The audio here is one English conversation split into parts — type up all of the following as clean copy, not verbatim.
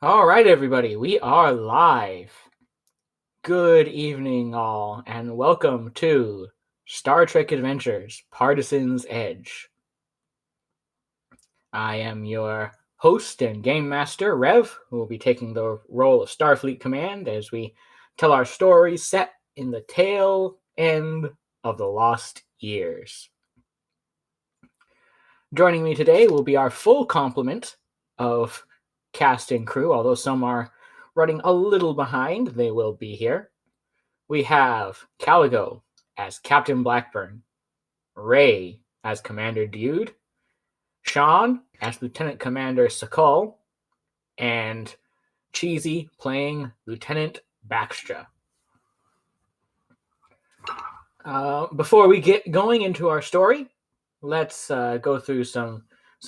All right, everybody, we are live. Good evening, all, and welcome to Star Trek Adventures Partisan's Edge. I am your host and game master, Rev, who will be taking the role of Starfleet Command as we tell our story set in the tail end of the lost years. Joining me today will be our full complement of cast and crew, although some are running a little behind, they will be here. We have Caligo as Captain Blackburn, Ray as Commander Dyood, Sean as Lieutenant Commander Sakal, and Cheesy playing Lieutenant Baxtra. Before we get going into our story, let's go through some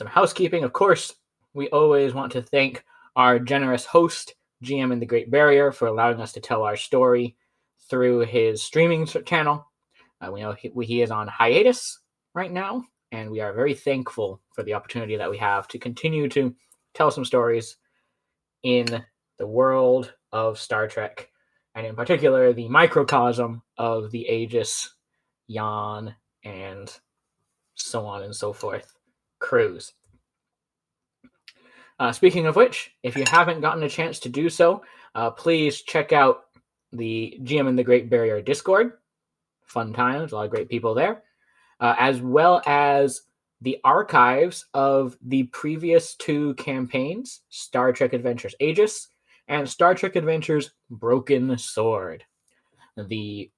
housekeeping. Of course, we always want to thank our generous host, GM in the Great Barrier, for allowing us to tell our story through his streaming channel. We know he is on hiatus right now, and we are very thankful for the opportunity that we have to continue to tell some stories in the world of Star Trek, and in particular, the microcosm of the Aegis, Jan, and so on and so forth crews. Speaking of which, if you haven't gotten a chance to do so, please check out the GM in the Great Barrier Discord. Fun times, a lot of great people there, as well as the archives of the previous two campaigns, Star Trek Adventures Aegis and Star Trek Adventures Broken Sword. The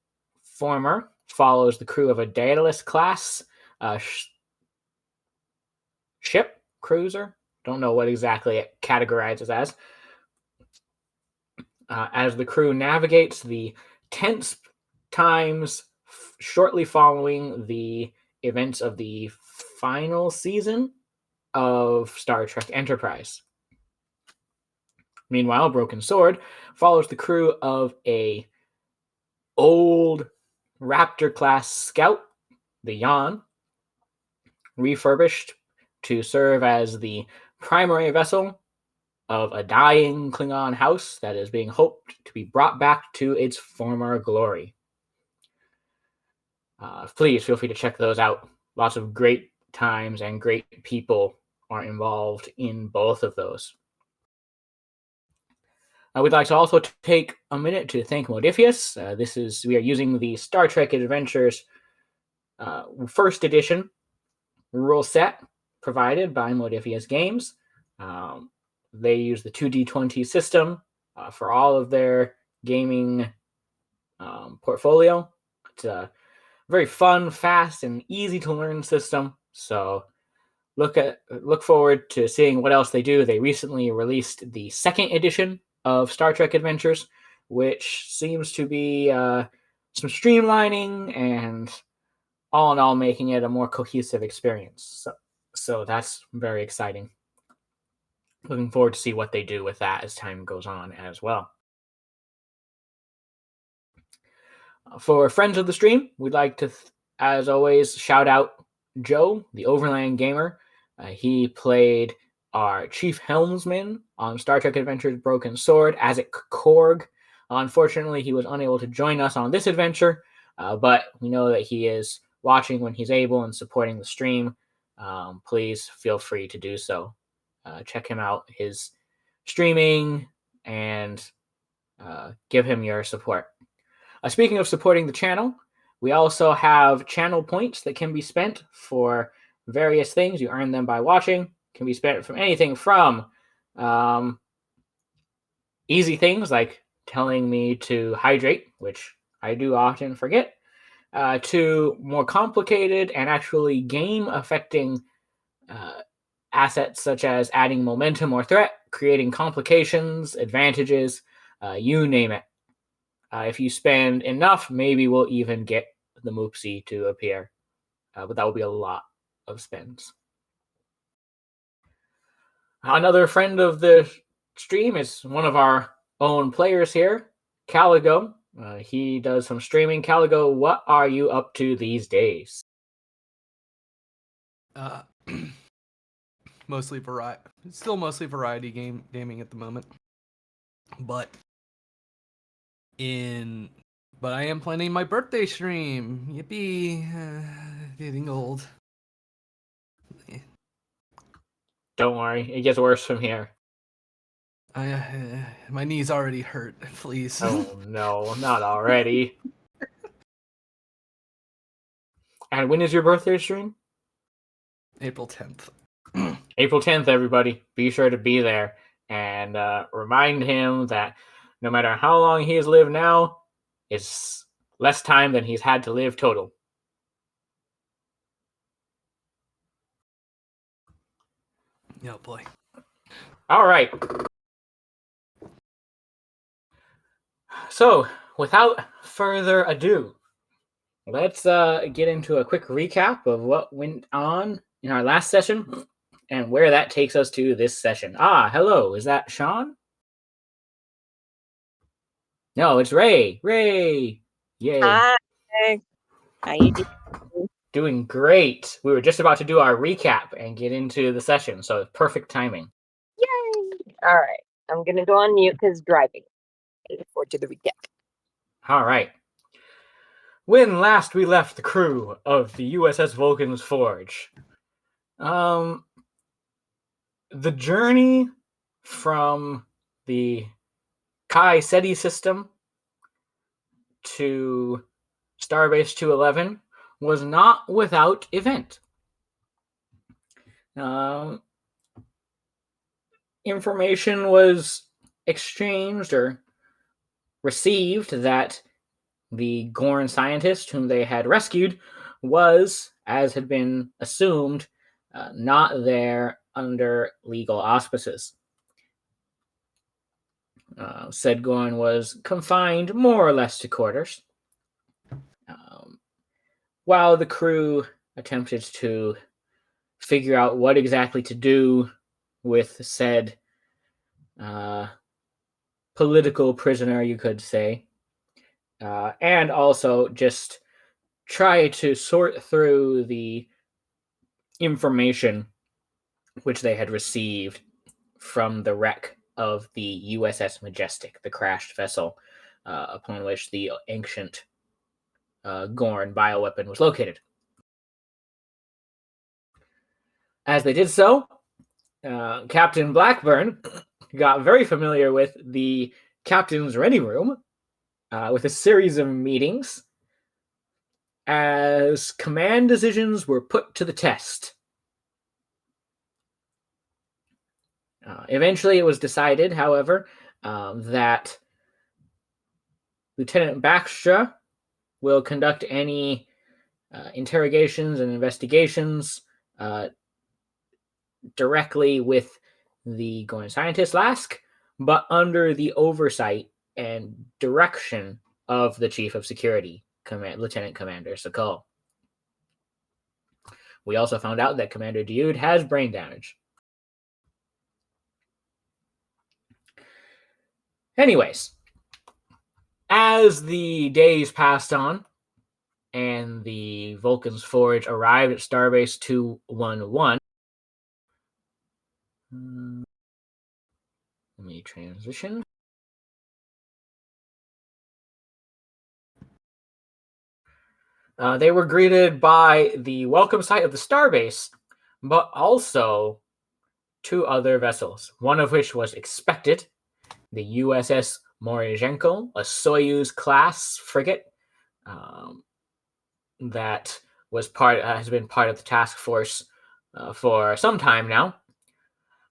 former follows the crew of a Daedalus class ship, cruiser, don't know what exactly it categorizes as the crew navigates the tense times shortly following the events of the final season of Star Trek Enterprise. Meanwhile, Broken Sword follows the crew of a old Raptor-class scout, the Jan, refurbished to serve as the primary vessel of a dying Klingon house that is being hoped to be brought back to its former glory. Please feel free to check those out. Lots of great times and great people are involved in both of those. We'd like to also take a minute to thank Modifius. We are using the Star Trek Adventures first edition rule set provided by Modifius Games. They use the 2D20 system for all of their gaming portfolio. It's a very fun, fast, and easy to learn system. So look forward to seeing what else they do. They recently released the second edition of Star Trek Adventures, which seems to be some streamlining and all in all making it a more cohesive experience. So that's very exciting. Looking forward to see what they do with that as time goes on as well. For friends of the stream, we'd like to, as always, shout out Joe, the OverlandGamer. He played our Chief Helmsman on Star Trek Adventures Broken Sword, Azek Korg. Unfortunately, he was unable to join us on this adventure, but we know that he is watching when he's able and supporting the stream. Please feel free to do so. Check him out, his streaming, and give him your support. Speaking of supporting the channel, we also have channel points that can be spent for various things. You earn them by watching. Can be spent from anything from easy things like telling me to hydrate, which I do often forget, to more complicated and actually game-affecting assets such as adding momentum or threat, creating complications, advantages, you name it. If you spend enough, maybe we'll even get the Moopsie to appear, but that will be a lot of spends. Another friend of the stream is one of our own players here, Caligo. He does some streaming. Caligo, what are you up to these days? Mostly still mostly variety gaming at the moment. But I am planning my birthday stream. Yippee! Getting old. Don't worry, it gets worse from here. My knees already hurt. Please. Oh no, not already. And when is your birthday stream? April 10th. April 10th, everybody. Be sure to be there and remind him that no matter how long he has lived now, it's less time than he's had to live total. Oh boy. All right. So, without further ado, let's get into a quick recap of what went on in our last session and where that takes us to this session. Hello. Is that Sean? No, it's Ray. Ray. Yay. Hi. How you doing? Doing great. We were just about to do our recap and get into the session, so perfect timing. Yay! All right. I'm going to go on mute because driving. I look forward to the recap. All right. When last we left the crew of the USS Vulcan's Forge, the journey from the Kai SETI system to Starbase 211 was not without event. Information was exchanged or received that the Gorn scientist whom they had rescued was, as had been assumed, not there under legal auspices. Said Gorn was confined more or less to quarters, while the crew attempted to figure out what exactly to do with said political prisoner, you could say, and also just try to sort through the information which they had received from the wreck of the USS Majestic, the crashed vessel upon which the ancient Gorn bioweapon was located. As they did so, Captain Blackburn got very familiar with the captain's ready room with a series of meetings as command decisions were put to the test. Eventually, it was decided, however, that Lieutenant Baxtra will conduct any interrogations and investigations directly with the Gorn scientist Lask, but under the oversight and direction of the Chief of Security, Lieutenant Commander Sakal. We also found out that Commander Dyood has brain damage. Anyways, as the days passed on and the Vulcan's Forge arrived at Starbase 211, let me transition. They were greeted by the welcome sight of the Starbase, but also two other vessels, one of which was expected, the USS Morizhenko, a Soyuz-class frigate that has been part of the task force for some time now,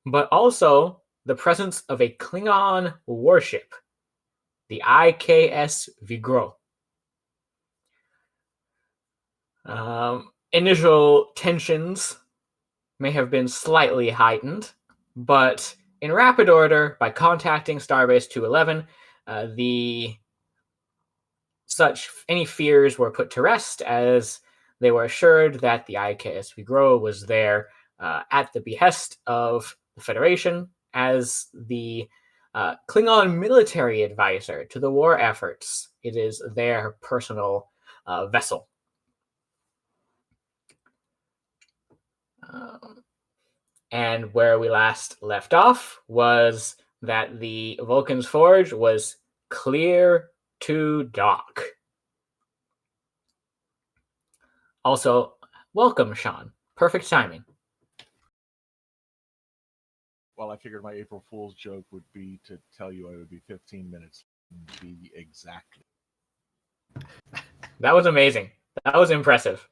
but also the presence of a Klingon warship, the IKS Vigro. Initial tensions may have been slightly heightened, but in rapid order, by contacting Starbase 211, any fears were put to rest as they were assured that the IKS Vigro was there at the behest of the Federation as the Klingon military advisor to the war efforts. It is their personal vessel. And where we last left off was that the Vulcan's Forge was clear to dock. Also, welcome, Sean. Perfect timing. Well, I figured my April Fool's joke would be to tell you I would be 15 minutes. Be exactly. That was amazing. That was impressive.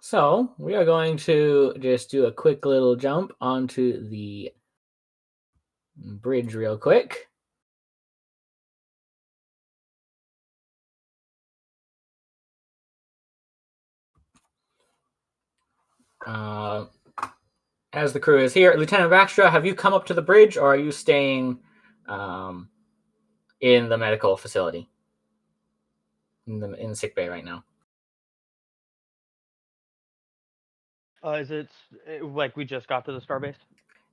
So we are going to just do a quick little jump onto the bridge real quick. As the crew is here, Lieutenant Baxtra, have you come up to the bridge, or are you staying in the medical facility, in the sick bay right now? Is it like we just got to the Starbase?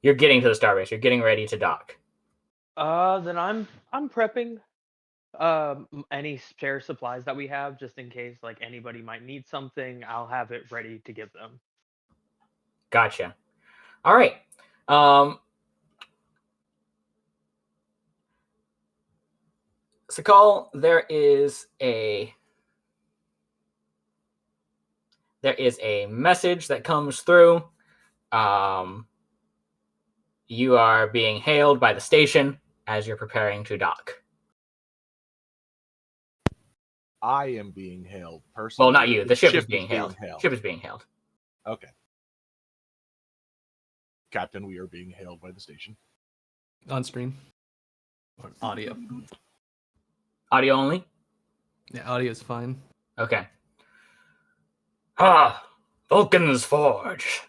You're getting to the Starbase. You're getting ready to dock. Then I'm prepping any spare supplies that we have just in case like anybody might need something. I'll have it ready to give them. Gotcha. All right. Sakal, there is a message that comes through. You are being hailed by the station as you're preparing to dock. I am being hailed personally. Well, not you. The ship is being hailed. Ship is being hailed. Okay. Captain, we are being hailed by the station. On screen. Or audio. Audio only? Yeah, audio is fine. Okay. Ah, Vulcan's Forge.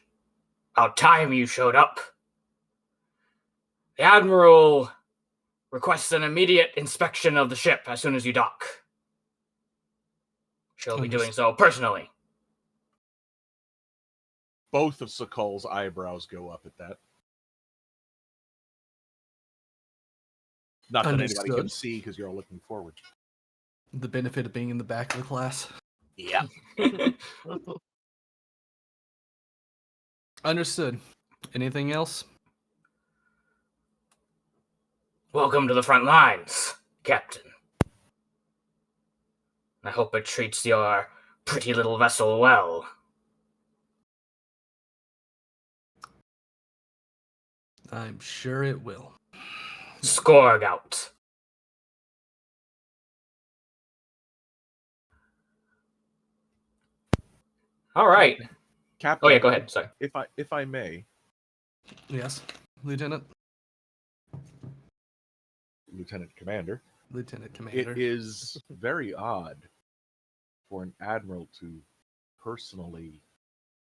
About time you showed up. The admiral requests an immediate inspection of the ship as soon as you dock. She'll be doing so personally. Both of Sakal's eyebrows go up at that. Not that anybody can see because you're all looking forward. The benefit of being in the back of the class. Yeah. Understood. Anything else? Welcome to the front lines, Captain. I hope it treats your pretty little vessel well. I'm sure it will. Scourge out. All right. Captain. Oh yeah, go ahead. Sorry. If I may. Yes, Lieutenant. Lieutenant Commander. Lieutenant Commander. It is very odd for an admiral to personally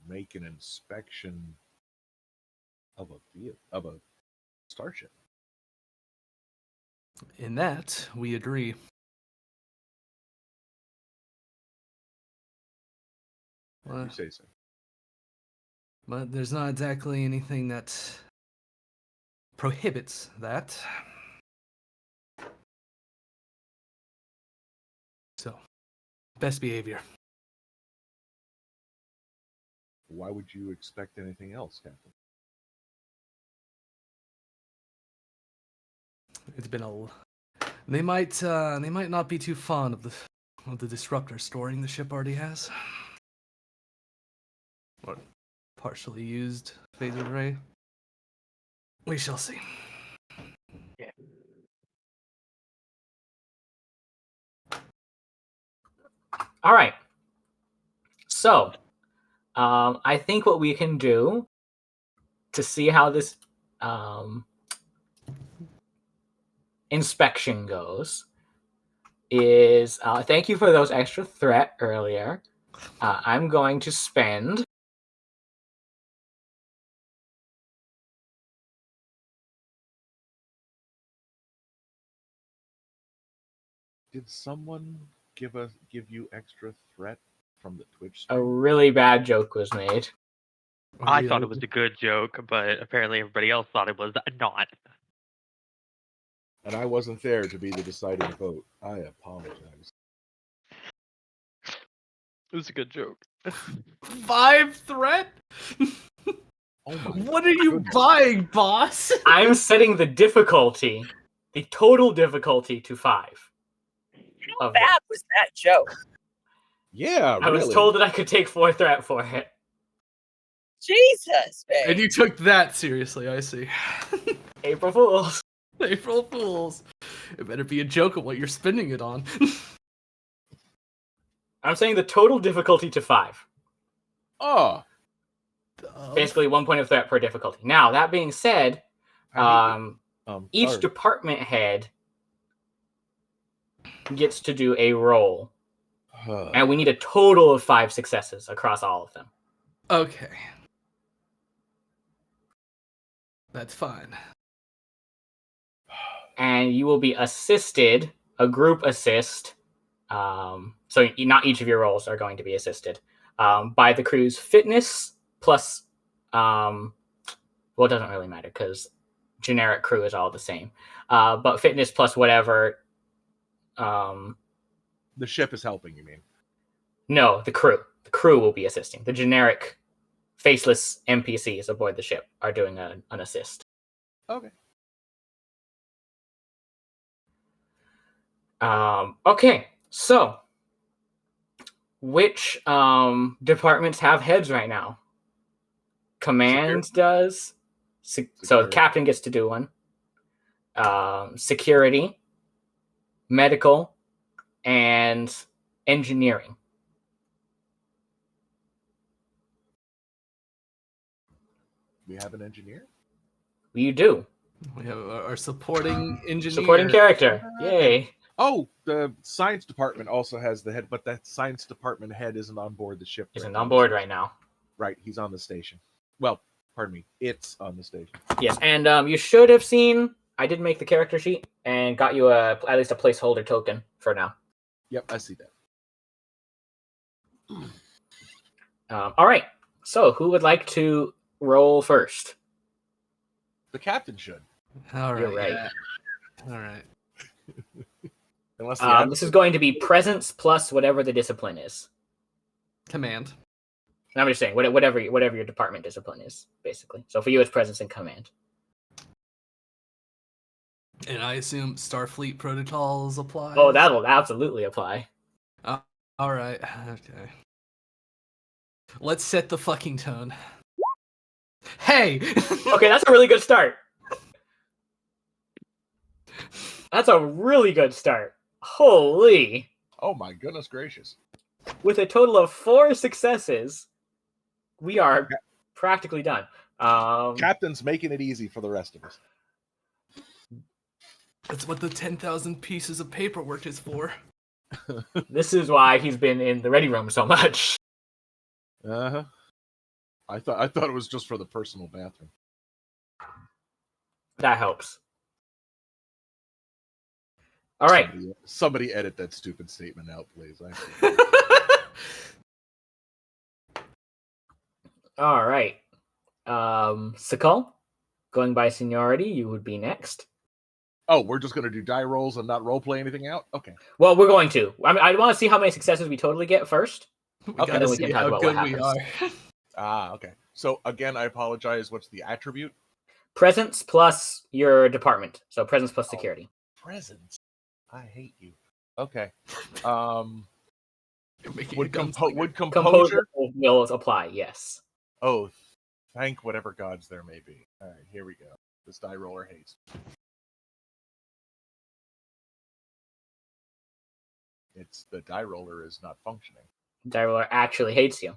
make an inspection of a starship. In that, we agree. You say so. But there's not exactly anything that prohibits that. So, best behavior. Why would you expect anything else, Captain? It's been They might not be too fond of the disruptor storing the ship already has. Or partially used phaser array. We shall see. Yeah. All right. So, I think what we can do to see how this inspection goes is thank you for those extra threat earlier. I'm going to spend Did someone give you extra threat from the Twitch a stream? really bad joke was made. I thought it was a good joke, but apparently everybody else thought it was not. And I wasn't there to be the deciding vote. I apologize. It was a good joke. 5 threat? Oh my What are you goodness. buying, boss? I'm setting the difficulty, the total difficulty, to 5. How Of this. bad was that joke? Yeah, I was told that I could take 4 threat for it. Jesus, And man. you took that seriously, I see. April Fools. April Fools. It better be a joke of what you're spending it on. I'm saying the total difficulty to 5. Oh, Basically 1 point of threat per difficulty. Now, that being said, each sorry. department head gets to do a roll. And we need a total of 5 successes across all of them. Okay. That's fine. And you will be assisted, a group assist. So not each of your rolls are going to be assisted by the crew's fitness plus. Well, it doesn't really matter because generic crew is all the same. But fitness plus whatever. The ship is helping, you mean? No, the crew. The crew will be assisting. The generic faceless NPCs aboard the ship are doing an assist. Okay. Okay, so which departments have heads right now? Command does. So Security. captain gets to do one. Security, medical, and engineering. We have an engineer? You do. We have our supporting engineer. Supporting character. Yay. Oh, the science department also has the head, but that science department head isn't on board the ship. Isn't on board right now. Right, he's on the station. Well, pardon me, it's on the station. Yes, and you should have seen. I did make the character sheet and got you at least a placeholder token for now. Yep, I see that. All right. So who would like to roll first? The captain should. All right. You're right. Yeah. All right. Unless the This is going to be presence plus whatever the discipline is. Command. And I'm just saying whatever your department discipline is, basically. So for you, it's presence and command. And I assume Starfleet protocols apply. Oh, that'll absolutely apply. All right. Okay. Let's set the fucking tone. Hey. Okay, that's a really good start. That's a really good start. Holy. Oh my goodness gracious. With a total of 4 successes, we are practically done. Captain's making it easy for the rest of us. That's what the 10,000 pieces of paperwork is for. This is why he's been in the ready room so much. Uh-huh. I thought it was just for the personal bathroom. That helps. All right. Somebody edit that stupid statement out, please. All right. Sakal, going by seniority, you would be next. Oh, we're just going to do die rolls and not roleplay anything out? Okay. Well, we're going to. I want to see how many successes we totally get first. We Okay, gotta then we see can talk how about good what we happens. are. Okay. So, again, I apologize. What's the attribute? Presence plus your department. So presence plus security. Presence. I hate you. Okay. You're making Would a gun composure? Composure will apply, yes. Oh, thank whatever gods there may be. All right, here we go. This die roller hates. It's the die roller is not functioning. Die roller actually hates you.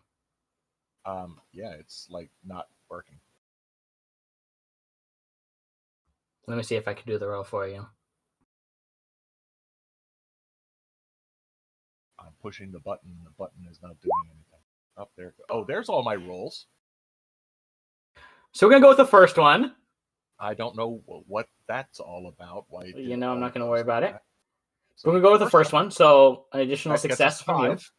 Yeah, it's like not working. Let me see if I can do the roll for you. I'm pushing the button. The button is not doing anything. Up there. Oh, there's all my rolls. So we're gonna go with the first one. I don't know what that's all about. Why? it You did know, I'm all not gonna those worry about it. things. So we're gonna go with the first one. So an additional That gets success us from you. 5.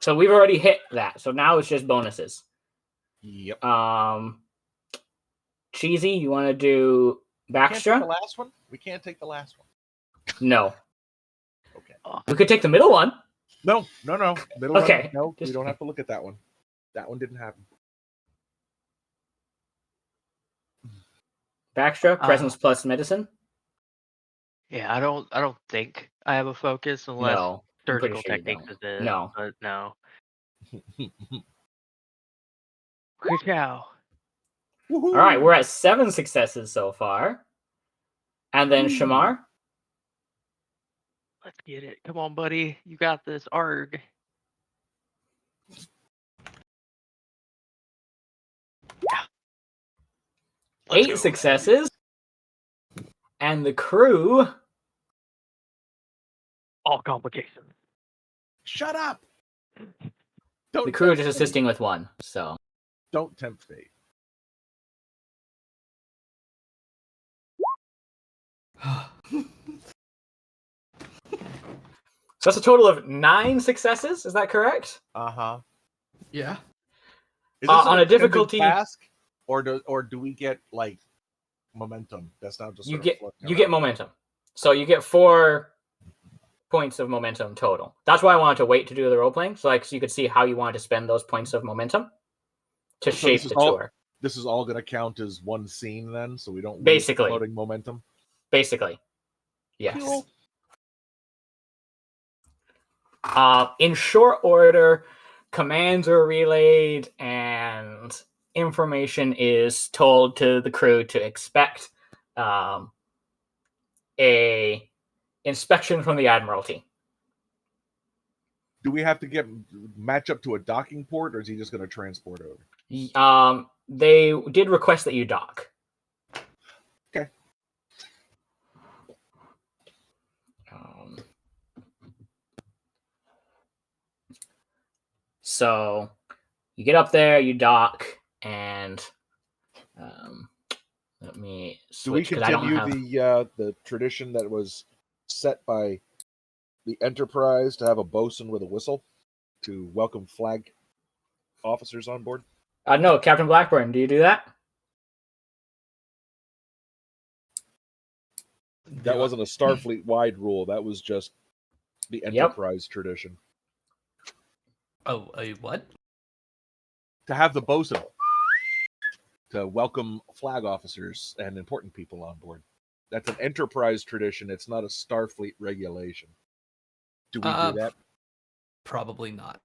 So we've already hit that. So now it's just bonuses. Yep. Cheesy, you want to do Can't take Baxtra? the last one? We can't take the last one. No. Okay. We could take the middle one. No. Middle Okay. one, no, we Just- don't have to look at that one. That one didn't happen. Baxtra, presence plus medicine. Yeah, I don't think I have a focus unless No, I'm pretty surgical sure you techniques don't. is it. No. But no. Good cow. Woohoo! All right, we're at 7 successes so far. And then Shamar. Let's get it. Come on, buddy. You got this. Arg. Yeah. Let's 8 go. successes. And the crew. All complications. Shut up! Don't The crew are tempt just fate. assisting with 1. So Don't tempt fate. that's a total of 9 successes. Is that correct? Uh-huh. Yeah. Is this On an a attended difficulty- task, or do we get like momentum? That's not just You sort of get floating you get around. momentum. So you get 4 points of momentum total. That's why I wanted to wait to do the role playing, so you could see how you wanted to spend those points of momentum to So shape this is the all- tour. This is all going to count as one scene then, so we don't lose Basically. floating momentum. Basically, yes. Cool. In short order, commands are relayed and information is told to the crew to expect a inspection from the Admiralty. Do we have to match up to a docking port, or is he just going to transport over? They did request that you dock. Okay. So you get up there, you dock, and let me Do we switch because I don't continue have. the tradition that was set by the Enterprise to have a bosun with a whistle to welcome flag officers on board? No, Captain Blackburn, do you do that? That wasn't a Starfleet wide rule. That was just the Enterprise tradition. Oh, a what? To have the bosun to welcome flag officers and important people on board. That's an Enterprise tradition. It's not a Starfleet regulation. Do we do that? Probably not.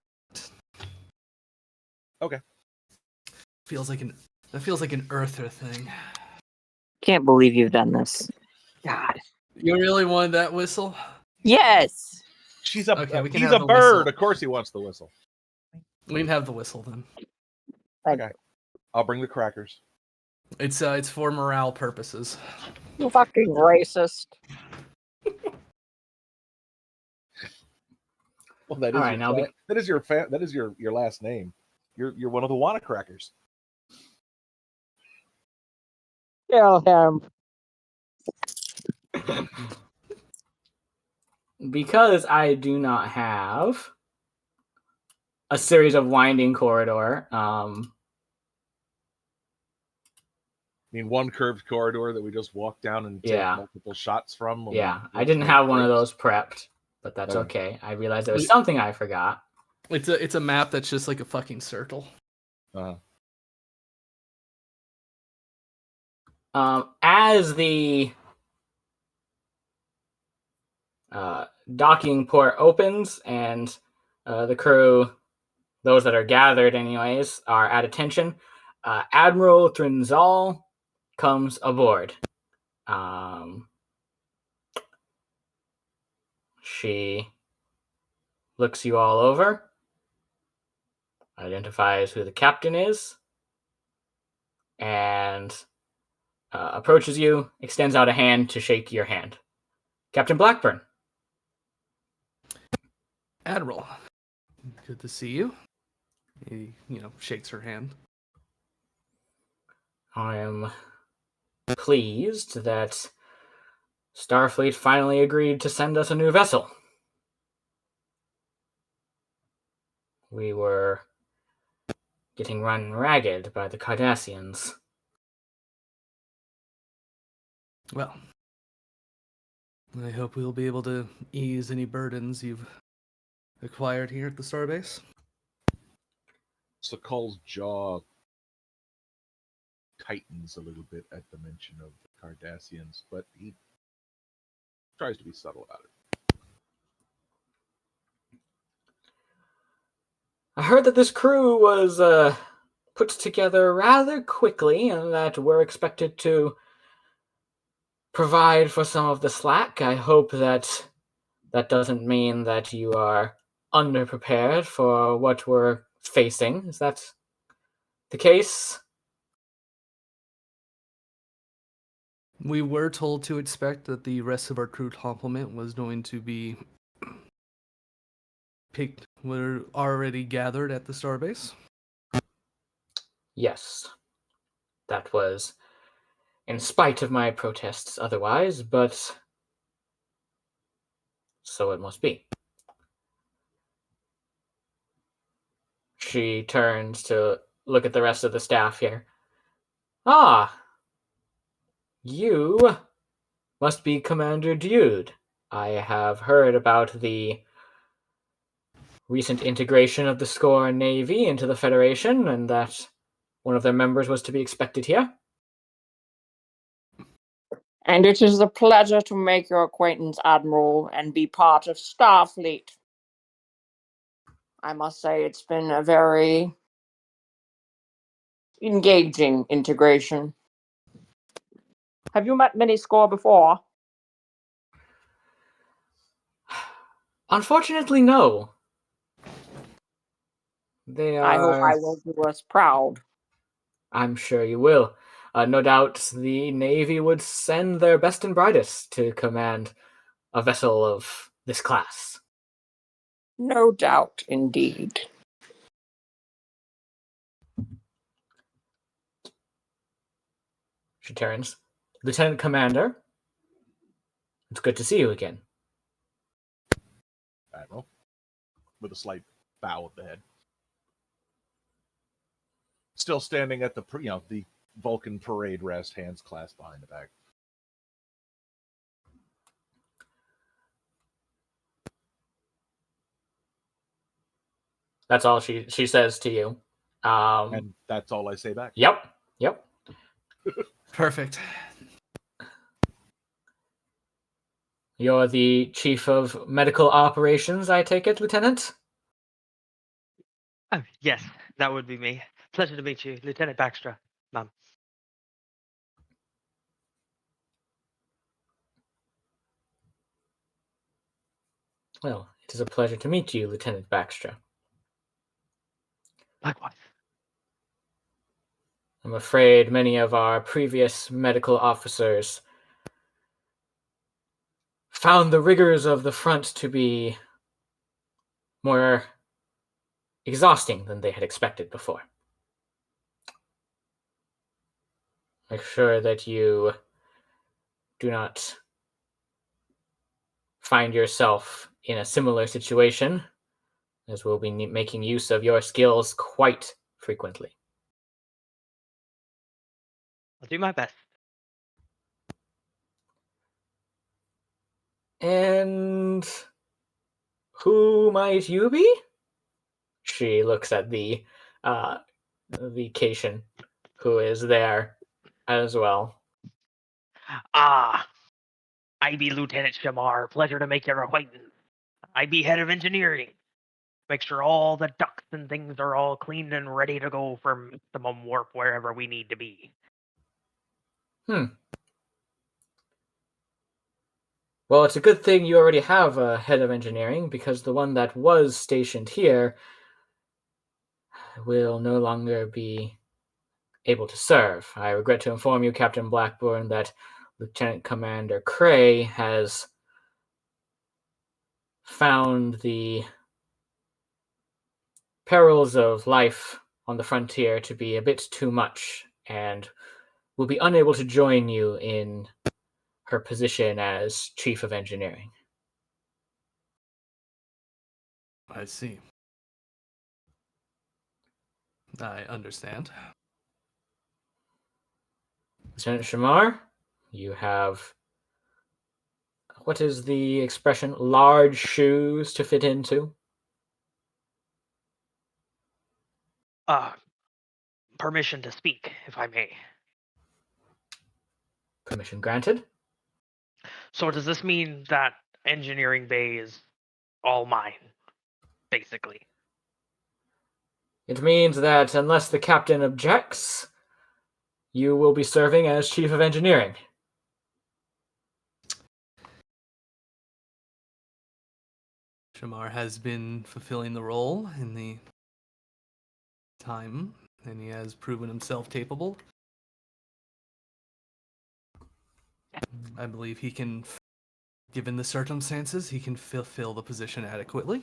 Okay. That feels like an Earther thing. Can't believe you've done this. God. You really wanted that whistle? Yes. She's a Okay, we can he's have a the bird. whistle. Of course he wants the whistle. We can have the whistle then. Okay. I'll bring the crackers. It's for morale purposes. You fucking racist. Well, that is All right, now that is your last name. You're one of the Wanna crackers. Kill him. Because I do not have a series of winding corridor. I mean, one curved corridor that we just walk down and take multiple shots from. Yeah, I didn't have one of those prepped, but that's Okay. okay. I realized there was something I forgot. It's a map that's just like a fucking circle. As the docking port opens and the crew, those that are gathered anyways, are at attention, Admiral Trinzal comes aboard. She looks you all over, identifies who the captain is, and approaches you, extends out a hand to shake your hand. Captain Blackburn. Admiral, good to see you. He, shakes her hand. I am pleased that Starfleet finally agreed to send us a new vessel. We were getting run ragged by the Cardassians. Well, I hope we'll be able to ease any burdens you've acquired here at the Starbase. Sakal's jaw tightens a little bit at the mention of the Cardassians, but he tries to be subtle about it. I heard that this crew was put together rather quickly and that we're expected to provide for some of the slack. I hope that doesn't mean that you are underprepared for what we're facing. Is that the case? We were told to expect that the rest of our crew complement was going to be picked. We're already gathered at the Starbase. Yes. That was in spite of my protests otherwise, but so it must be. She turns to look at the rest of the staff here. Ah, you must be Commander Dyood. I have heard about the recent integration of the Score Navy into the Federation, and that one of their members was to be expected here. And it is a pleasure to make your acquaintance, Admiral, and be part of Starfleet. I must say it's been a very engaging integration. Have you met many Score before? Unfortunately, no. They are... I hope I will do us proud. I'm sure you will. No doubt the Navy would send their best and brightest to command a vessel of this class. No doubt, indeed. She turns. Lieutenant Commander, it's good to see you again. Admiral, with a slight bow of the head. Still standing at the Vulcan parade rest, hands clasped behind the back. That's all she says to you. And that's all I say back. Yep. Perfect. You're the Chief of Medical Operations, I take it, Lieutenant? Oh, yes, that would be me. Pleasure to meet you, Lieutenant Baxtra, ma'am. Well, it is a pleasure to meet you, Lieutenant Baxtra. Likewise. I'm afraid many of our previous medical officers found the rigors of the front to be more exhausting than they had expected before. Make sure that you do not find yourself in a similar situation, as we'll be making use of your skills quite frequently. I'll do my best. And who might you be? She looks at the Cation, who is there as well. Ah, I be Lieutenant Shamar. Pleasure to make your acquaintance. I be head of engineering. Make sure all the ducts and things are all cleaned and ready to go for maximum warp wherever we need to be. Well, it's a good thing you already have a head of engineering, because the one that was stationed here will no longer be able to serve. I regret to inform you, Captain Blackburn, that Lieutenant Commander Cray has found the perils of life on the frontier to be a bit too much, and will be unable to join you in her position as Chief of Engineering. I see. I understand. Lieutenant Shamar, you have what is the expression? Large shoes to fit into. Permission to speak, if I may. Permission granted. So does this mean that engineering bay is all mine, basically? It means that unless the captain objects, you will be serving as chief of engineering. Shamar has been fulfilling the role in the time, and he has proven himself capable. I believe he can, given the circumstances, he can fulfill the position adequately.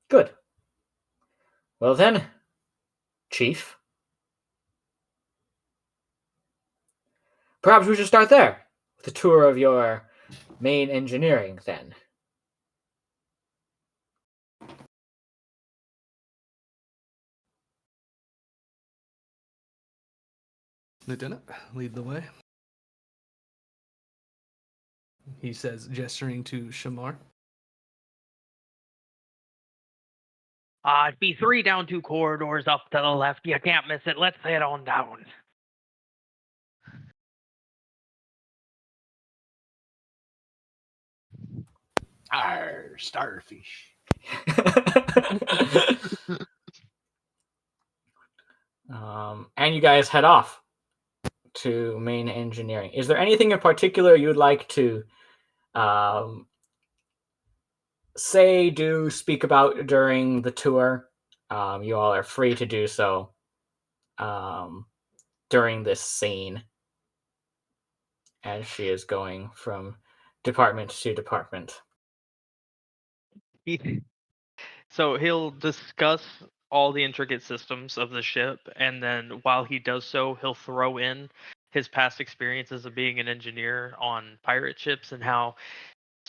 Good. Well then, Chief. Perhaps we should start there, with a tour of your main engineering, then. Lieutenant, lead the way. He says, gesturing to Shamar. It'd be 3 down 2 corridors up to the left. You can't miss it. Let's head on down. Arr, starfish. And you guys head off to main engineering. Is there anything in particular you'd like to say, do, speak about during the tour? You all are free to do so during this scene as she is going from department to department. So he'll discuss all the intricate systems of the ship, and then while he does so, he'll throw in his past experiences of being an engineer on pirate ships and how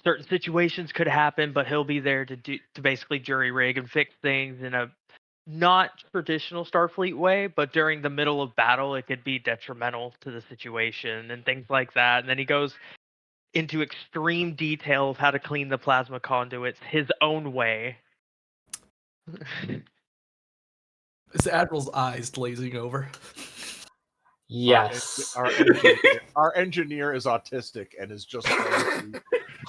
certain situations could happen, but he'll be there to basically jury rig and fix things in a not traditional Starfleet way, but during the middle of battle, it could be detrimental to the situation and things like that. And then he goes into extreme detail of how to clean the plasma conduits his own way. Is the Admiral's eyes glazing over? Yes. Our engineer is autistic and is just going to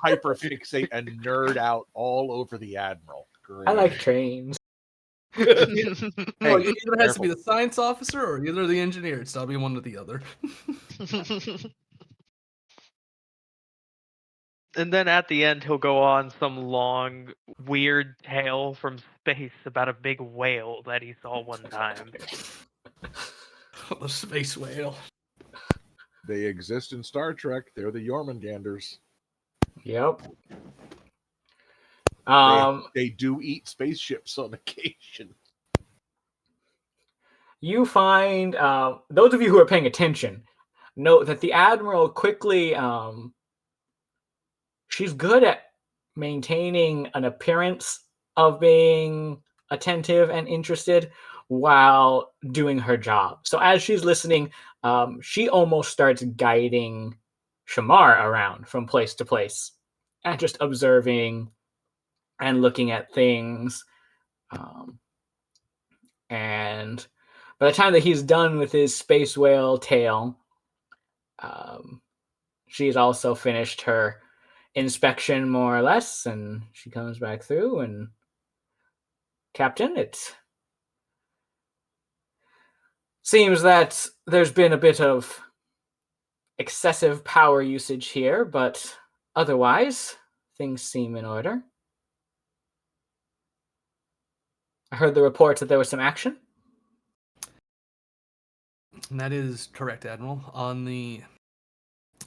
hyperfixate and nerd out all over the Admiral. Great. I like trains. Well, it either has to be the science officer or either the engineer. It's not be one or the other. And then at the end, he'll go on some long, weird tale from space about a big whale that he saw one time. The space whale. They exist in Star Trek. They're the Jormunganders. Yep. They do eat spaceships on occasion. You find, those of you who are paying attention, note that the Admiral quickly, she's good at maintaining an appearance of being attentive and interested while doing her job. So as she's listening, she almost starts guiding Shamar around from place to place and just observing and looking at things. And by the time that he's done with his space whale tale, she's also finished her inspection more or less, and she comes back through and, Captain, it seems that there's been a bit of excessive power usage here, but otherwise things seem in order. I heard the reports that there was some action. And that is correct, Admiral. On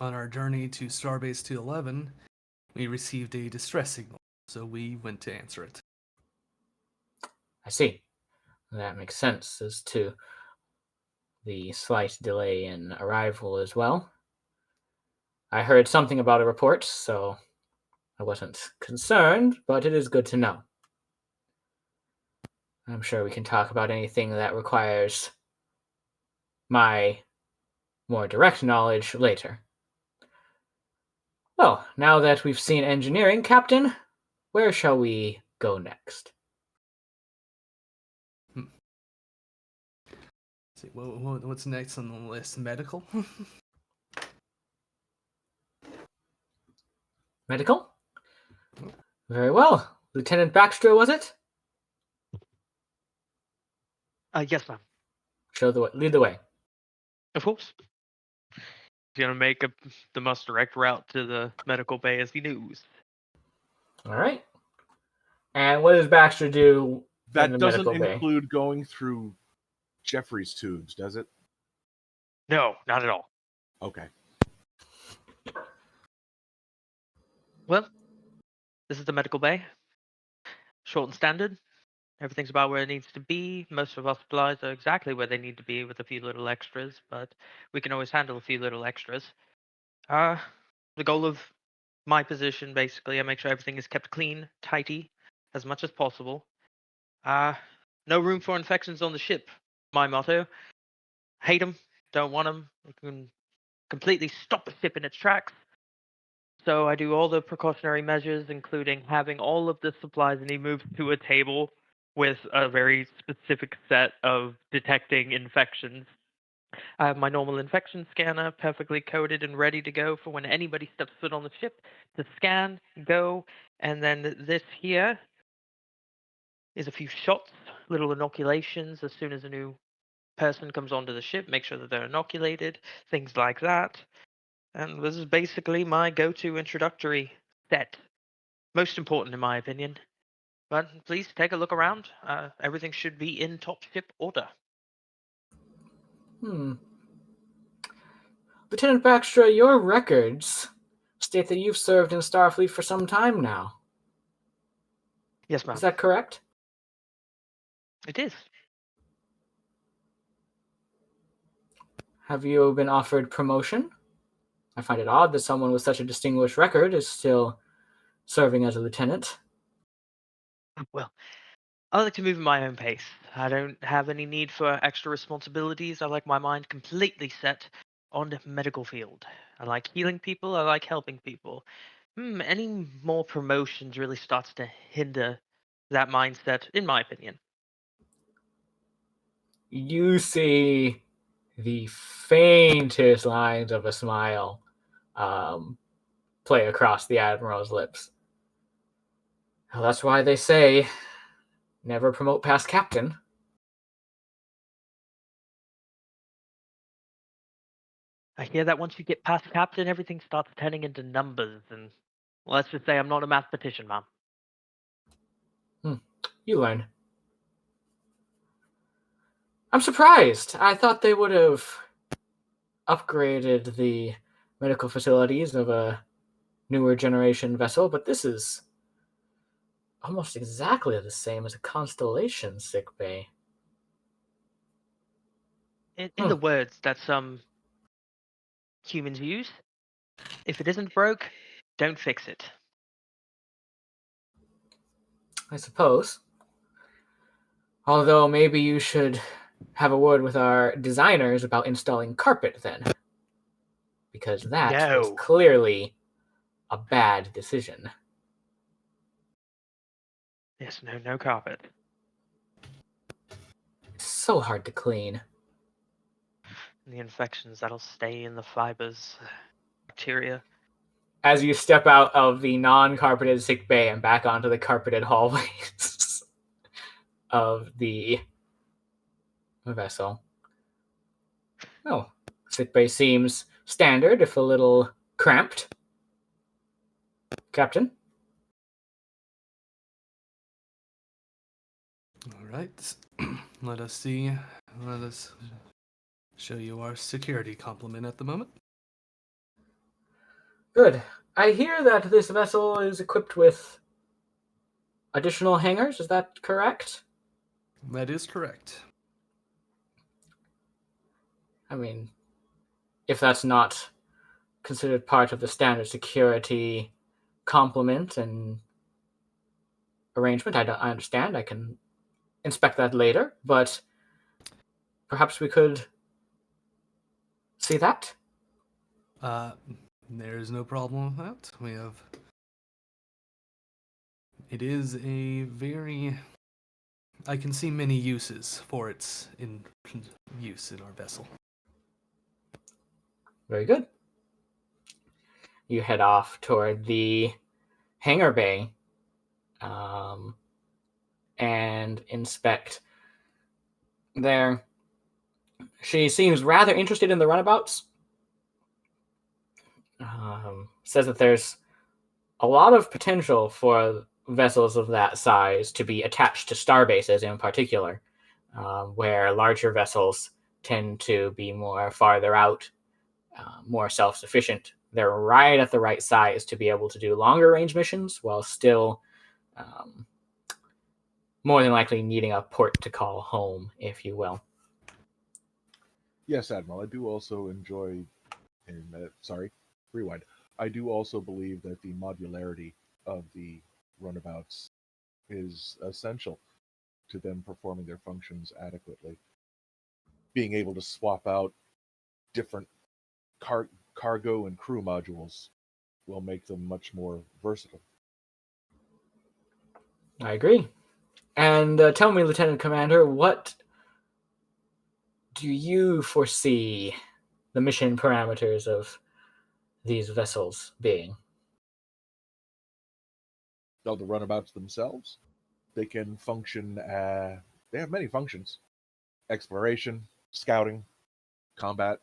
our journey to Starbase 211, we received a distress signal, so we went to answer it. I see. That makes sense as to the slight delay in arrival as well. I heard something about a report, so I wasn't concerned, but it is good to know. I'm sure we can talk about anything that requires my more direct knowledge later. Well, now that we've seen engineering, Captain, where shall we go next? Let's see, what's next on the list? Medical? Medical? Very well. Lieutenant Baxtra, was it? Yes, ma'am. Lead the way. Of course. He's gonna make the most direct route to the medical bay as he knows. All right. And what does Baxtra do in That the doesn't medical bay? include going through Jeffrey's tubes, does it? No, not at all. Okay. Well, this is the medical bay. Short and standard. Everything's about where it needs to be. Most of our supplies are exactly where they need to be with a few little extras, but we can always handle a few little extras. The goal of my position, basically, I make sure everything is kept clean, tidy, as much as possible. No room for infections on the ship. My motto. Hate them, don't want them. We can completely stop the ship in its tracks. So I do all the precautionary measures, including having all of the supplies and he moves to a table with a very specific set of detecting infections. I have my normal infection scanner perfectly coded and ready to go for when anybody steps foot on the ship to scan, go, and then this here is a few shots, little inoculations as soon as a new person comes onto the ship, make sure that they're inoculated, things like that. And this is basically my go-to introductory set. Most important in my opinion. But please take a look around. Everything should be in top ship order. Lieutenant Baxtra, your records state that you've served in Starfleet for some time now. Yes, ma'am. Is that correct? It is. Have you been offered promotion? I find it odd that someone with such a distinguished record is still serving as a lieutenant. Well, I like to move at my own pace. I don't have any need for extra responsibilities. I like my mind completely set on the medical field. I like healing people. I like helping people. Any more promotions really starts to hinder that mindset, in my opinion. You see the faintest lines of a smile play across the Admiral's lips. Well, that's why they say never promote past captain. I hear that once you get past captain, everything starts turning into numbers, and let's just say I'm not a mathematician, ma'am. You learn. I'm surprised. I thought they would have upgraded the medical facilities of a newer generation vessel, but this is almost exactly the same as a Constellation sickbay. In the words that some humans use, if it isn't broke, don't fix it. I suppose. Although maybe you should have a word with our designers about installing carpet then. Because that was No. clearly a bad decision. Yes, no carpet. It's so hard to clean. And the infections that'll stay in the fibers, bacteria. As you step out of the non-carpeted sick bay and back onto the carpeted hallways of the vessel. Oh, sick bay seems standard, if a little cramped. Captain? All right. Let us see. Let us show you our security complement at the moment. Good. I hear that this vessel is equipped with additional hangars, is that correct? That is correct. I mean, if that's not considered part of the standard security complement and arrangement, I understand. I can inspect that later, but perhaps we could see that? There's no problem with that. We have. It is a very. I can see many uses for its use in our vessel. Very good. You head off toward the hangar bay and inspect there. She seems rather interested in the runabouts. Says that there's a lot of potential for vessels of that size to be attached to starbases in particular, where larger vessels tend to be more farther out, more self-sufficient. They're right at the right size to be able to do longer range missions while still more than likely needing a port to call home, if you will. Yes, Admiral. I do also enjoy. Sorry, rewind. I do also believe that the modularity of the runabouts is essential to them performing their functions adequately. Being able to swap out different cargo and crew modules will make them much more versatile. I agree. And tell me, Lieutenant Commander, what do you foresee the mission parameters of these vessels being? Though the runabouts themselves, they can function. They have many functions: exploration, scouting, combat,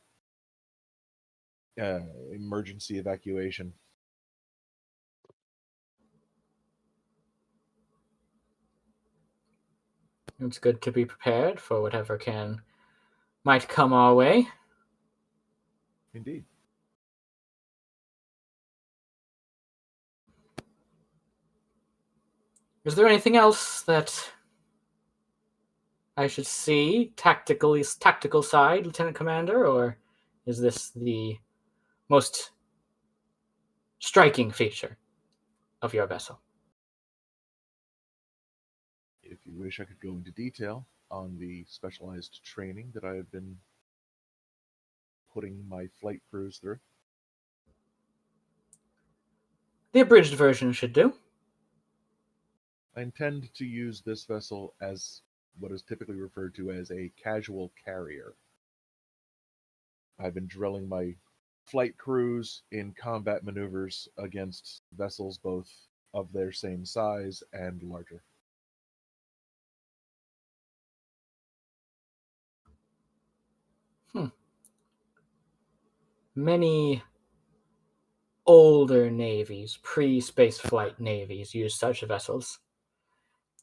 emergency evacuation. It's good to be prepared for whatever might come our way. Indeed. Is there anything else that I should see tactical side, Lieutenant Commander, or is this the most striking feature of your vessel? If you wish, I could go into detail on the specialized training that I have been putting my flight crews through. The abridged version should do. I intend to use this vessel as what is typically referred to as a casual carrier. I've been drilling my flight crews in combat maneuvers against vessels both of their same size and larger. Many older navies, pre-spaceflight navies, use such vessels.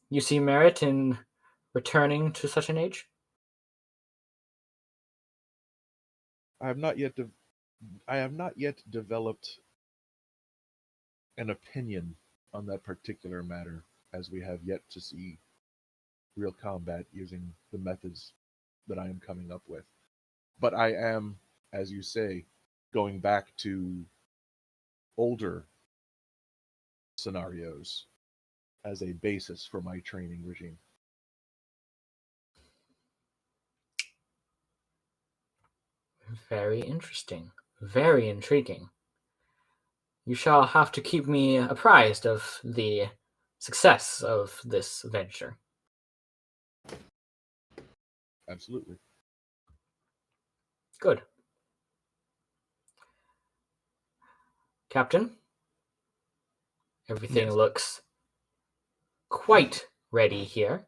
You see merit in returning to such an age? I have not yet developed an opinion on that particular matter, as we have yet to see real combat using the methods that I am coming up with. But I am, as you say, going back to older scenarios as a basis for my training regime. Very interesting. Very intriguing. You shall have to keep me apprised of the success of this venture. Absolutely. Good. Captain, everything Yes. looks quite ready here.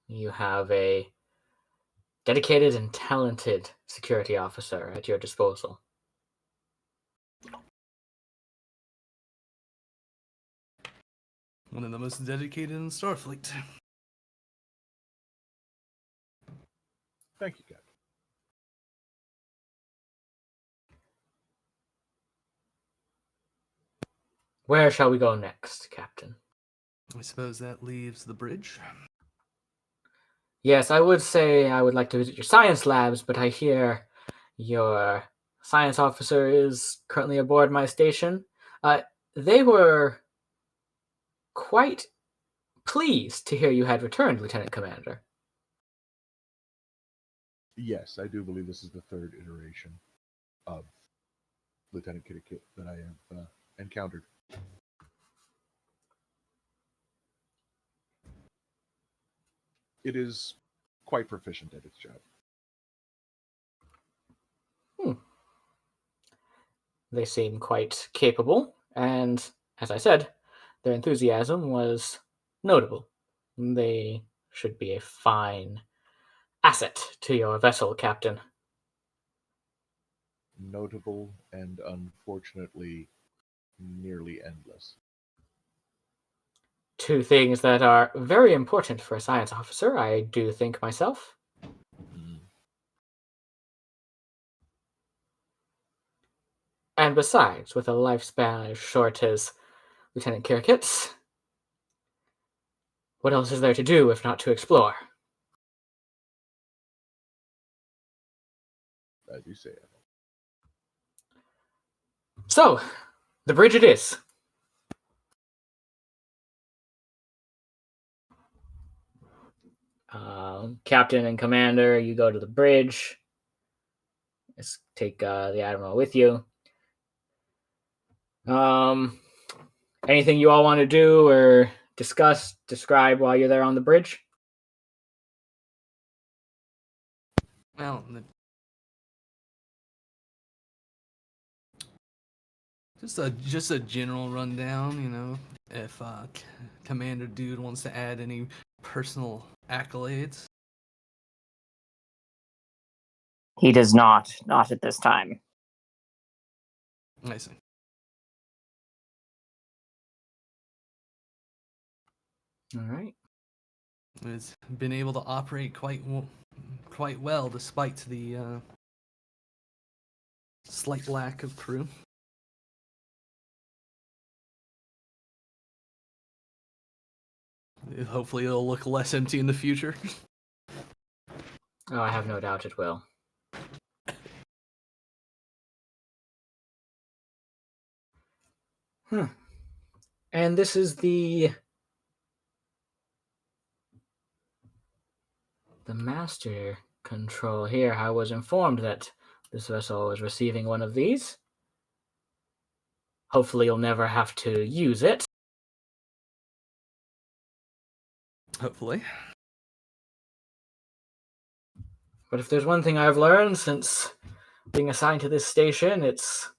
You have a dedicated and talented security officer at your disposal. One of the most dedicated in Starfleet. Thank you, Captain. Where shall we go next, Captain? I suppose that leaves the bridge. Yes, I would say I would like to visit your science labs, but I hear your science officer is currently aboard my station. They were quite pleased to hear you had returned, Lieutenant Commander. Yes, I do believe this is the third iteration of Lieutenant Kitty that I have encountered. It is quite proficient at its job. They seem quite capable, and as I said, their enthusiasm was notable. They should be a fine asset to your vessel, Captain. Notable and unfortunately nearly endless. Two things that are very important for a science officer, I do think myself. And besides, with a lifespan as short as Lieutenant Kirkit's, what else is there to do if not to explore? As you say. So, the bridge it is. Captain and Commander, you go to the bridge. Let's take the Admiral with you. Anything you all want to do or discuss, describe while you're there on the bridge? Well, just a general rundown, you know. If Commander Dyood wants to add any personal accolades. He does not at this time. I see. All right. Has been able to operate quite well despite the slight lack of crew. Hopefully it'll look less empty in the future. Oh, I have no doubt it will. And this is the master control here. I was informed that this vessel is receiving one of these. Hopefully you'll never have to use it. Hopefully. But if there's one thing I've learned since being assigned to this station, it's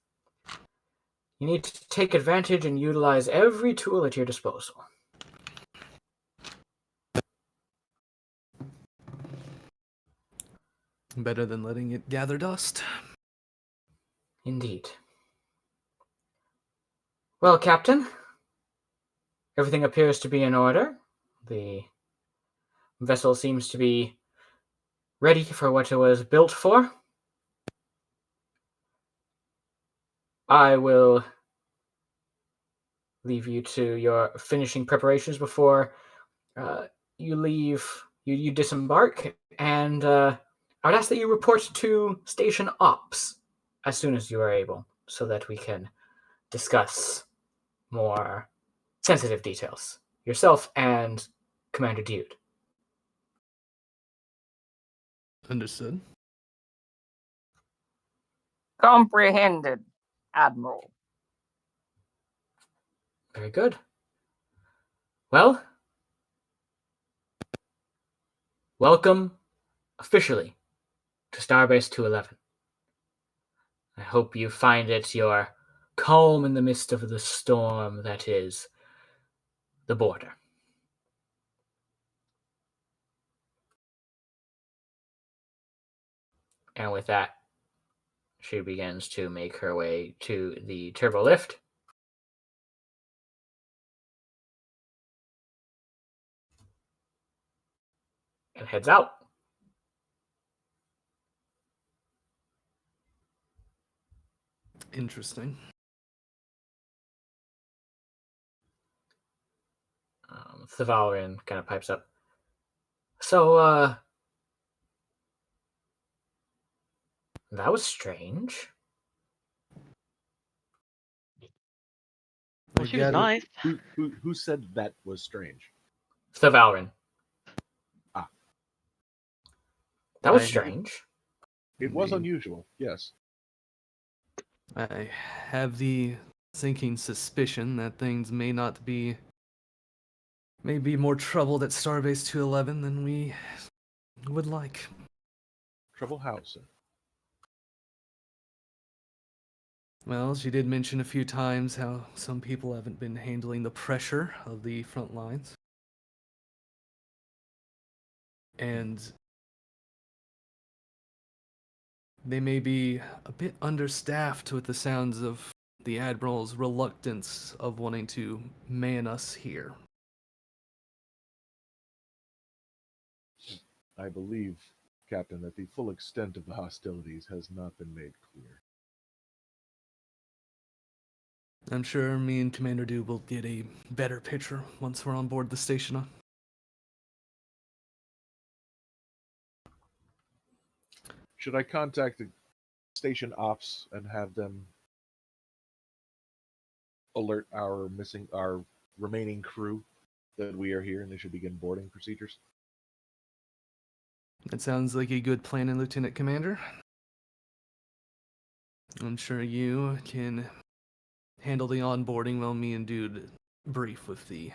you need to take advantage and utilize every tool at your disposal. Better than letting it gather dust. Indeed. Well, Captain, everything appears to be in order. The vessel seems to be ready for what it was built for. I will leave you to your finishing preparations before you leave. You disembark, and I would ask that you report to Station Ops as soon as you are able, so that we can discuss more sensitive details. Yourself and Commander Dyood. Understood. Comprehended, Admiral. Very good. Well, welcome officially to Starbase 211. I hope you find it your calm in the midst of the storm that is the border. And with that, she begins to make her way to the turbo lift. And heads out. Interesting. Thavarian kind of pipes up. So, that was strange. Well, she was nice. Who said that was strange? Thavarian. Ah. That was strange. It was unusual, yes. I have the sinking suspicion that things may be more troubled at Starbase 211 than we would like. Trouble house. Well, she did mention a few times how some people haven't been handling the pressure of the front lines. And they may be a bit understaffed with the sounds of the Admiral's reluctance of wanting to man us here. I believe, Captain, that the full extent of the hostilities has not been made clear. I'm sure me and Commander Dyood will get a better picture once we're on board the station. Should I contact the station ops and have them alert our remaining crew that we are here and they should begin boarding procedures? That sounds like a good plan, Lieutenant Commander. I'm sure you can handle the onboarding while me and Dyood brief with the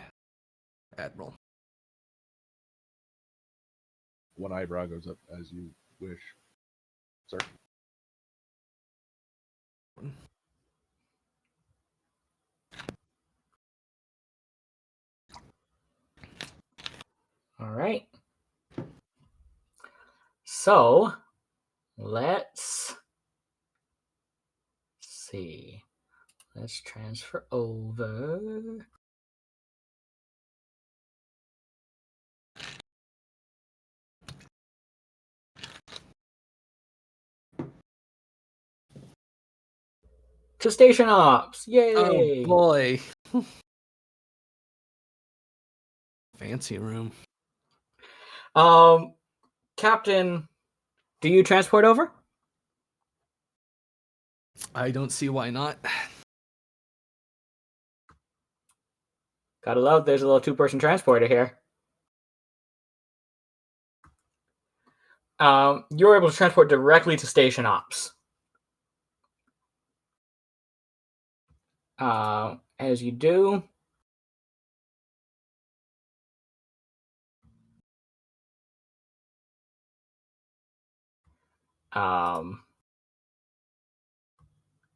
Admiral. One eyebrow goes up. As you wish, sir. All right. So let's see. Let's transfer over. To station ops. Yay! Oh boy. Fancy room. Captain, do you transport over? I don't see why not. Gotta love there's a little two-person transporter here. You're able to transport directly to station ops. As you do,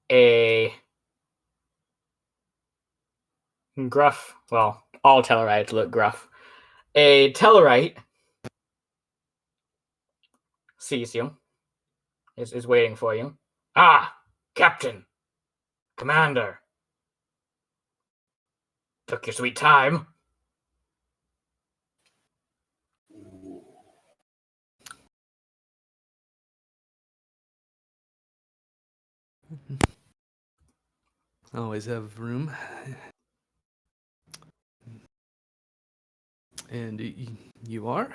a gruff, well, all Tellarites look gruff. A Tellarite sees you, is waiting for you. Ah, Captain, Commander. Took your sweet time. Always have room. And you are?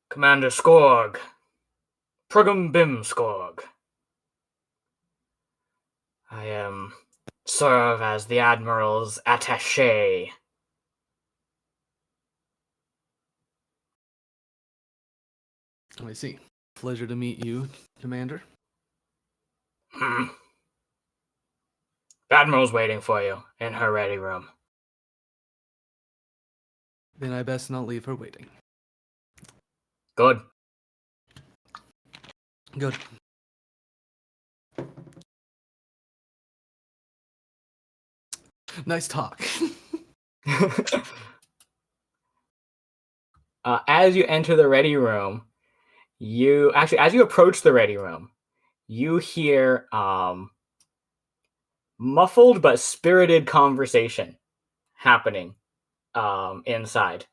Commander Skorg. Prugum Bim Skorg. I serve as the Admiral's attaché. I see. Pleasure to meet you, Commander. The Admiral's waiting for you in her ready room. Then I best not leave her waiting. Good. Good. Nice talk. As you enter the ready room, as you approach the ready room, you hear muffled but spirited conversation happening inside.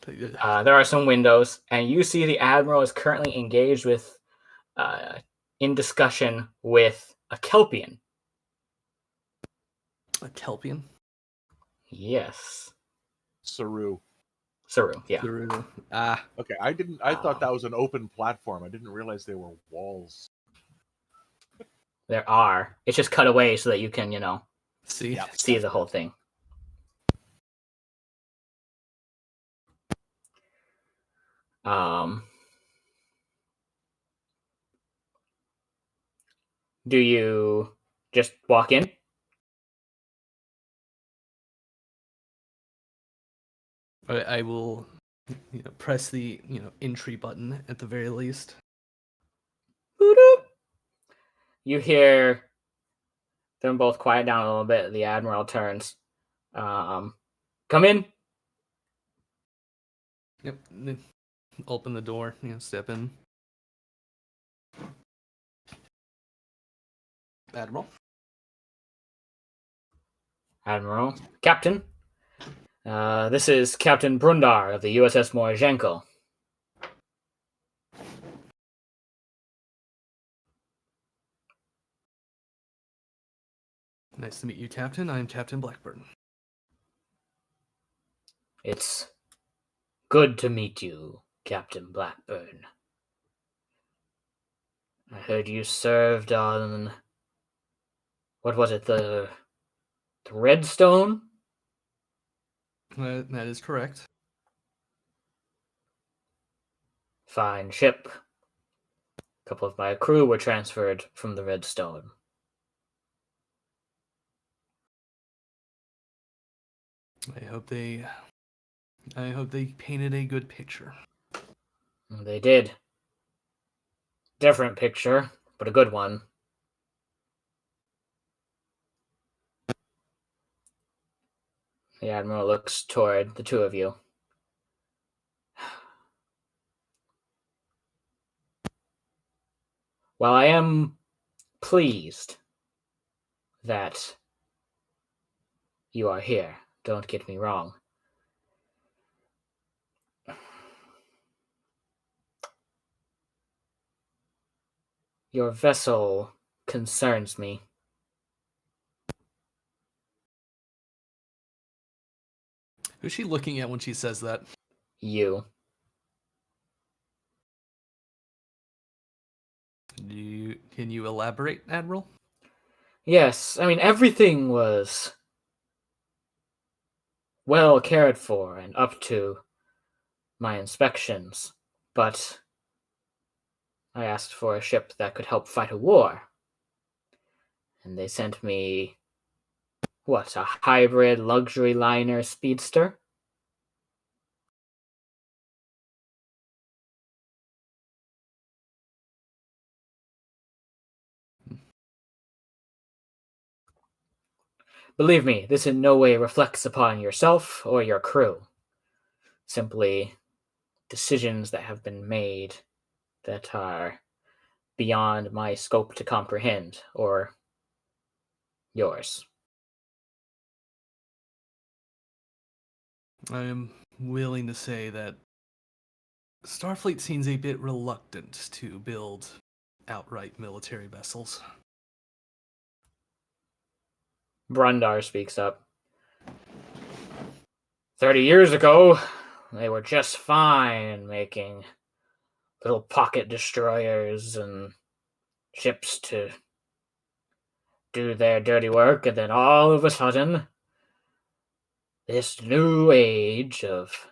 There are some windows, and you see the Admiral is currently engaged in discussion with a Kelpian. A Kelpian? Yes. Saru. Yeah. Saru. Okay, I thought that was an open platform. I didn't realize they were walls. There are. It's just cut away so that you can, See? Yep. see the whole thing. Do you just walk in? I will press the entry button at the very least. Boop-doop. You hear them both quiet down a little bit. The admiral turns. Come in. Yep. Open the door. Step in. Admiral. Admiral. Captain. This is Captain Brundar of the USS Morozhenko. Nice to meet you, Captain. I'm Captain Blackburn. It's good to meet you, Captain Blackburn. I heard you served on... What was it, the Redstone? That is correct. Fine ship. A couple of my crew were transferred from the Redstone. I hope they painted a good picture. They did. Different picture, but a good one. The Admiral looks toward the two of you. While I am pleased that you are here, don't get me wrong. Your vessel concerns me. Who's she looking at when she says that? You. Can you elaborate, Admiral? Yes, I mean, everything was well cared for and up to my inspections, but I asked for a ship that could help fight a war. And they sent me, what, a hybrid luxury liner speedster? Believe me, this in no way reflects upon yourself or your crew. Simply decisions that have been made that are beyond my scope to comprehend, or yours. I am willing to say that Starfleet seems a bit reluctant to build outright military vessels. Brundar speaks up. 30 years ago, they were just fine making little pocket destroyers and ships to do their dirty work, and then all of a sudden, this new age of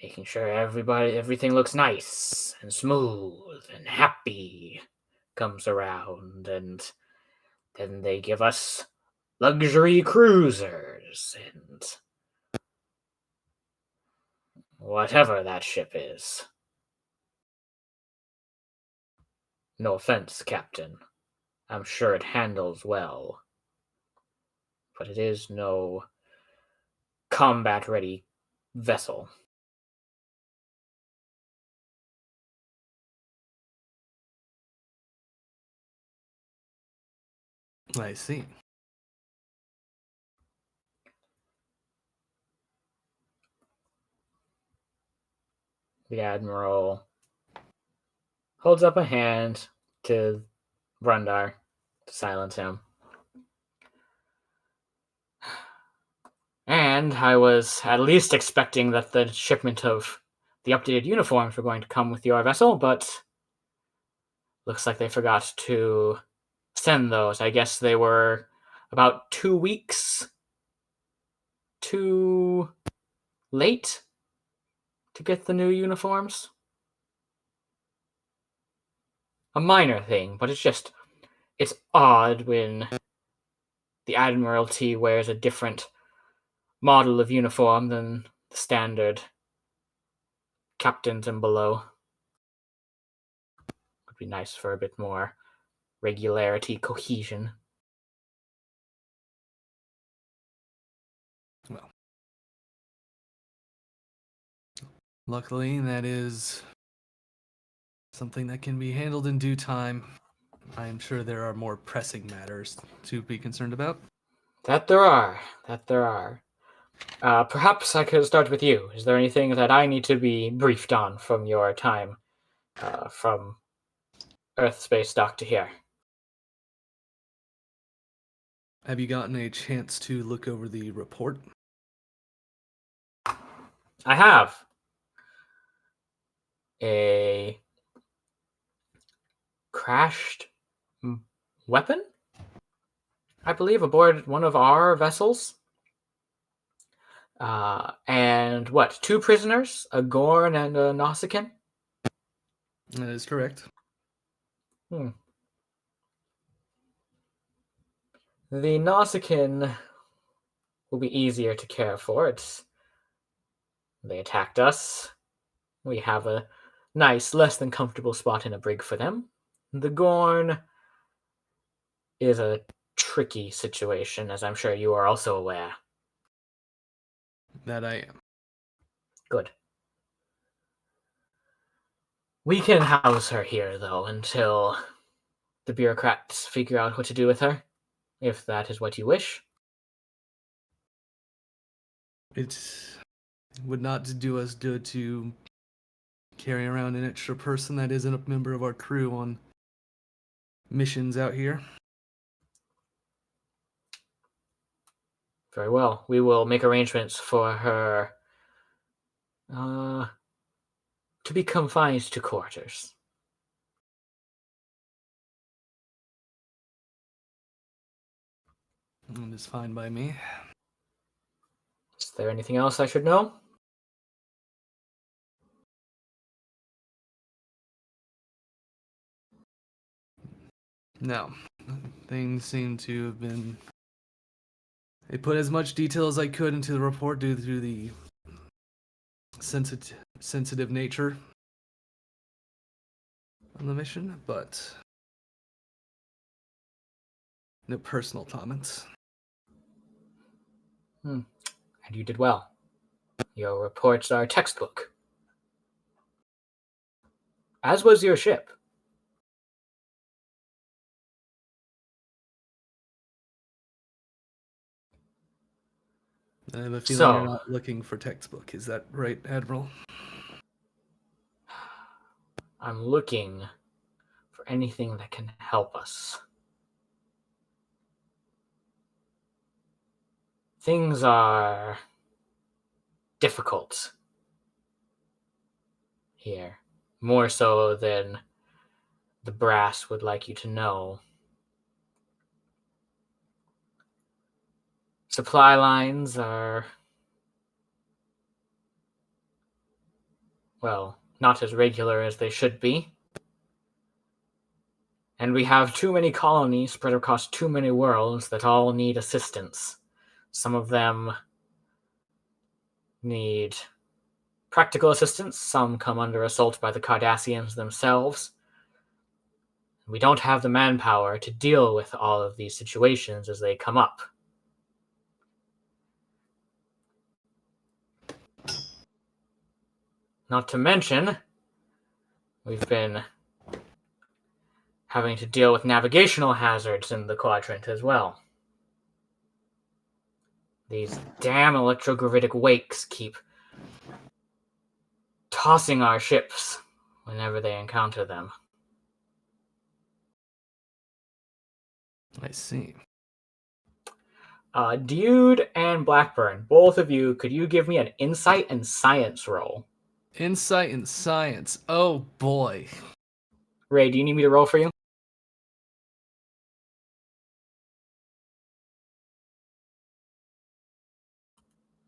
making sure everything looks nice and smooth and happy comes around, and then they give us luxury cruisers and whatever that ship is. No offense, Captain. I'm sure it handles well. But it is no combat-ready vessel. I see. The Admiral holds up a hand to Brundar to silence him. And I was at least expecting that the shipment of the updated uniforms were going to come with your vessel, but looks like they forgot to send those. I guess they were about 2 weeks too late to get the new uniforms. a minor thing, but it's odd when the Admiralty wears a different model of uniform than the standard captains and below. Would be nice for a bit more regularity, cohesion. Well, luckily, that is something that can be handled in due time. I am sure there are more pressing matters to be concerned about. That there are. Perhaps I could start with you. Is there anything that I need to be briefed on from your time from Earth Space Dock to here? Have you gotten a chance to look over the report? I have a crashed weapon, I believe, aboard one of our vessels. And what? 2 prisoners, a Gorn and a Nausicaan? That is correct. The Nausicaan will be easier to care for. They attacked us. We have a nice, less than comfortable spot in a brig for them. The Gorn is a tricky situation, as I'm sure you are also aware. That I am. Good. We can house her here, though, until the bureaucrats figure out what to do with her, if that is what you wish. It would not do us good to carry around an extra person that isn't a member of our crew on missions out here. Very well. We will make arrangements for her to be confined to quarters. It is fine by me. Is there anything else I should know? No. Things seem to have been... They put as much detail as I could into the report due to the sensitive nature of the mission, but no personal comments. And you did well. Your reports are textbook. As was your ship. I have a feeling So- you're not looking for textbook. Is that right, Admiral? I'm looking for anything that can help us. Things are difficult here, more so than the brass would like you to know. Supply lines are, well, not as regular as they should be. And we have too many colonies spread across too many worlds that all need assistance. Some of them need practical assistance, some come under assault by the Cardassians themselves. We don't have the manpower to deal with all of these situations as they come up. Not to mention, we've been having to deal with navigational hazards in the quadrant as well. These damn electrogravitic wakes keep tossing our ships whenever they encounter them. I see. Dyood and Blackburn, both of you, could you give me an insight and science roll? Insight and science. Oh boy. Ray, do you need me to roll for you?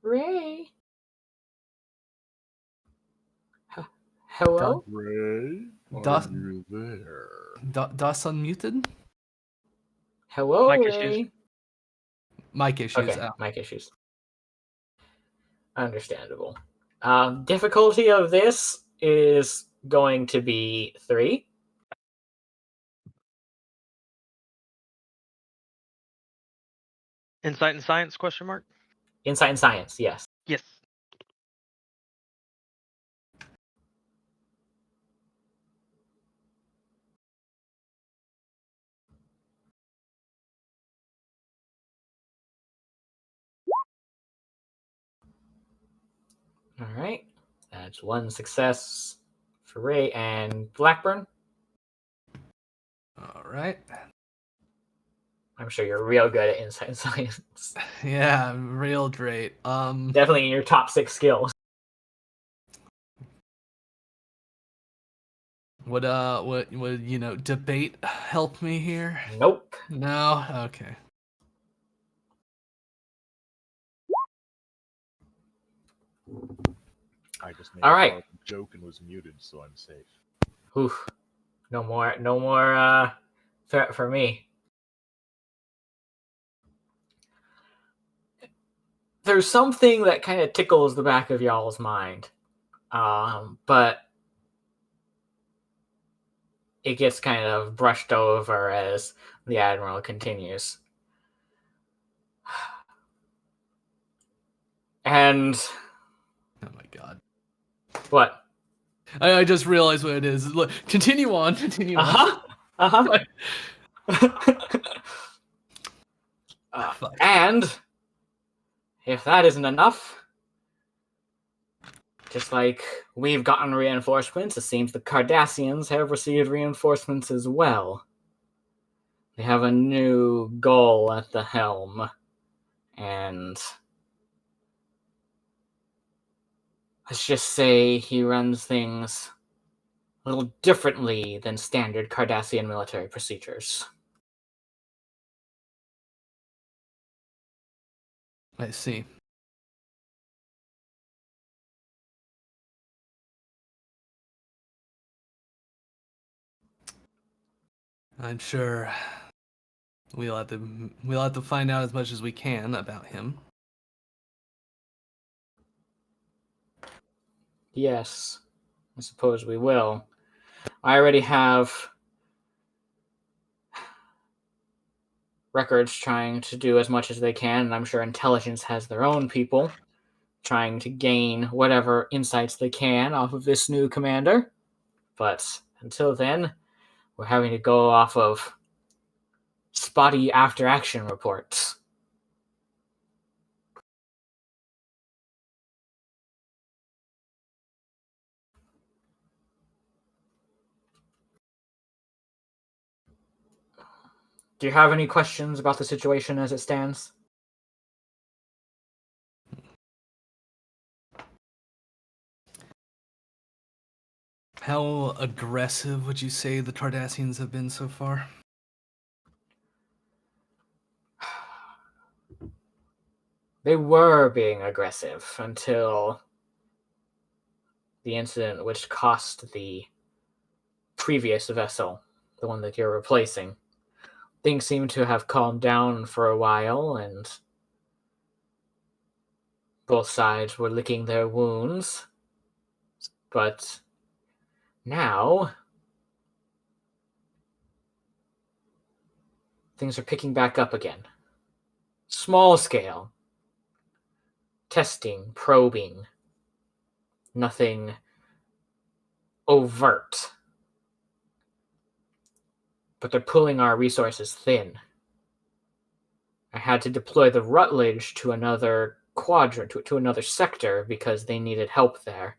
Ray? Hello? Ray? Das- Are you there? Das unmuted? Hello, Mic Ray. issues. Mic issues. Okay, Oh. mic issues. Understandable. Difficulty of this is going to be 3. Insight and science? Question mark. Insight and science, yes. Yes. All right. That's 1 success for Ray and Blackburn. All right. I'm sure you're real good at insight and science. Yeah, real great. Definitely in your top 6 skills. Would debate help me here? Nope. No. Okay. I just made All a right. horrible joke and was muted, so I'm safe. Oof. No more threat for me. There's something that kind of tickles the back of y'all's mind. But it gets kind of brushed over as the admiral continues. And Oh my god. what? I just realized what it is. Look, continue on. Continue on. Fuck. And if that isn't enough, just like we've gotten reinforcements, it seems the Cardassians have received reinforcements as well. They have a new goal at the helm, and let's just say he runs things a little differently than standard Cardassian military procedures. I see. I'm sure we'll have to find out as much as we can about him. Yes, I suppose we will. I already have records trying to do as much as they can, and I'm sure intelligence has their own people trying to gain whatever insights they can off of this new commander. But until then, we're having to go off of spotty after-action reports. Do you have any questions about the situation as it stands? How aggressive would you say the Cardassians have been so far? They were being aggressive until the incident which cost the previous vessel, the one that you're replacing. Things seem to have calmed down for a while, and both sides were licking their wounds. But now things are picking back up again. Small scale. Testing, probing. Nothing overt. But they're pulling our resources thin. I had to deploy the Rutledge to another quadrant, to another sector, because they needed help there.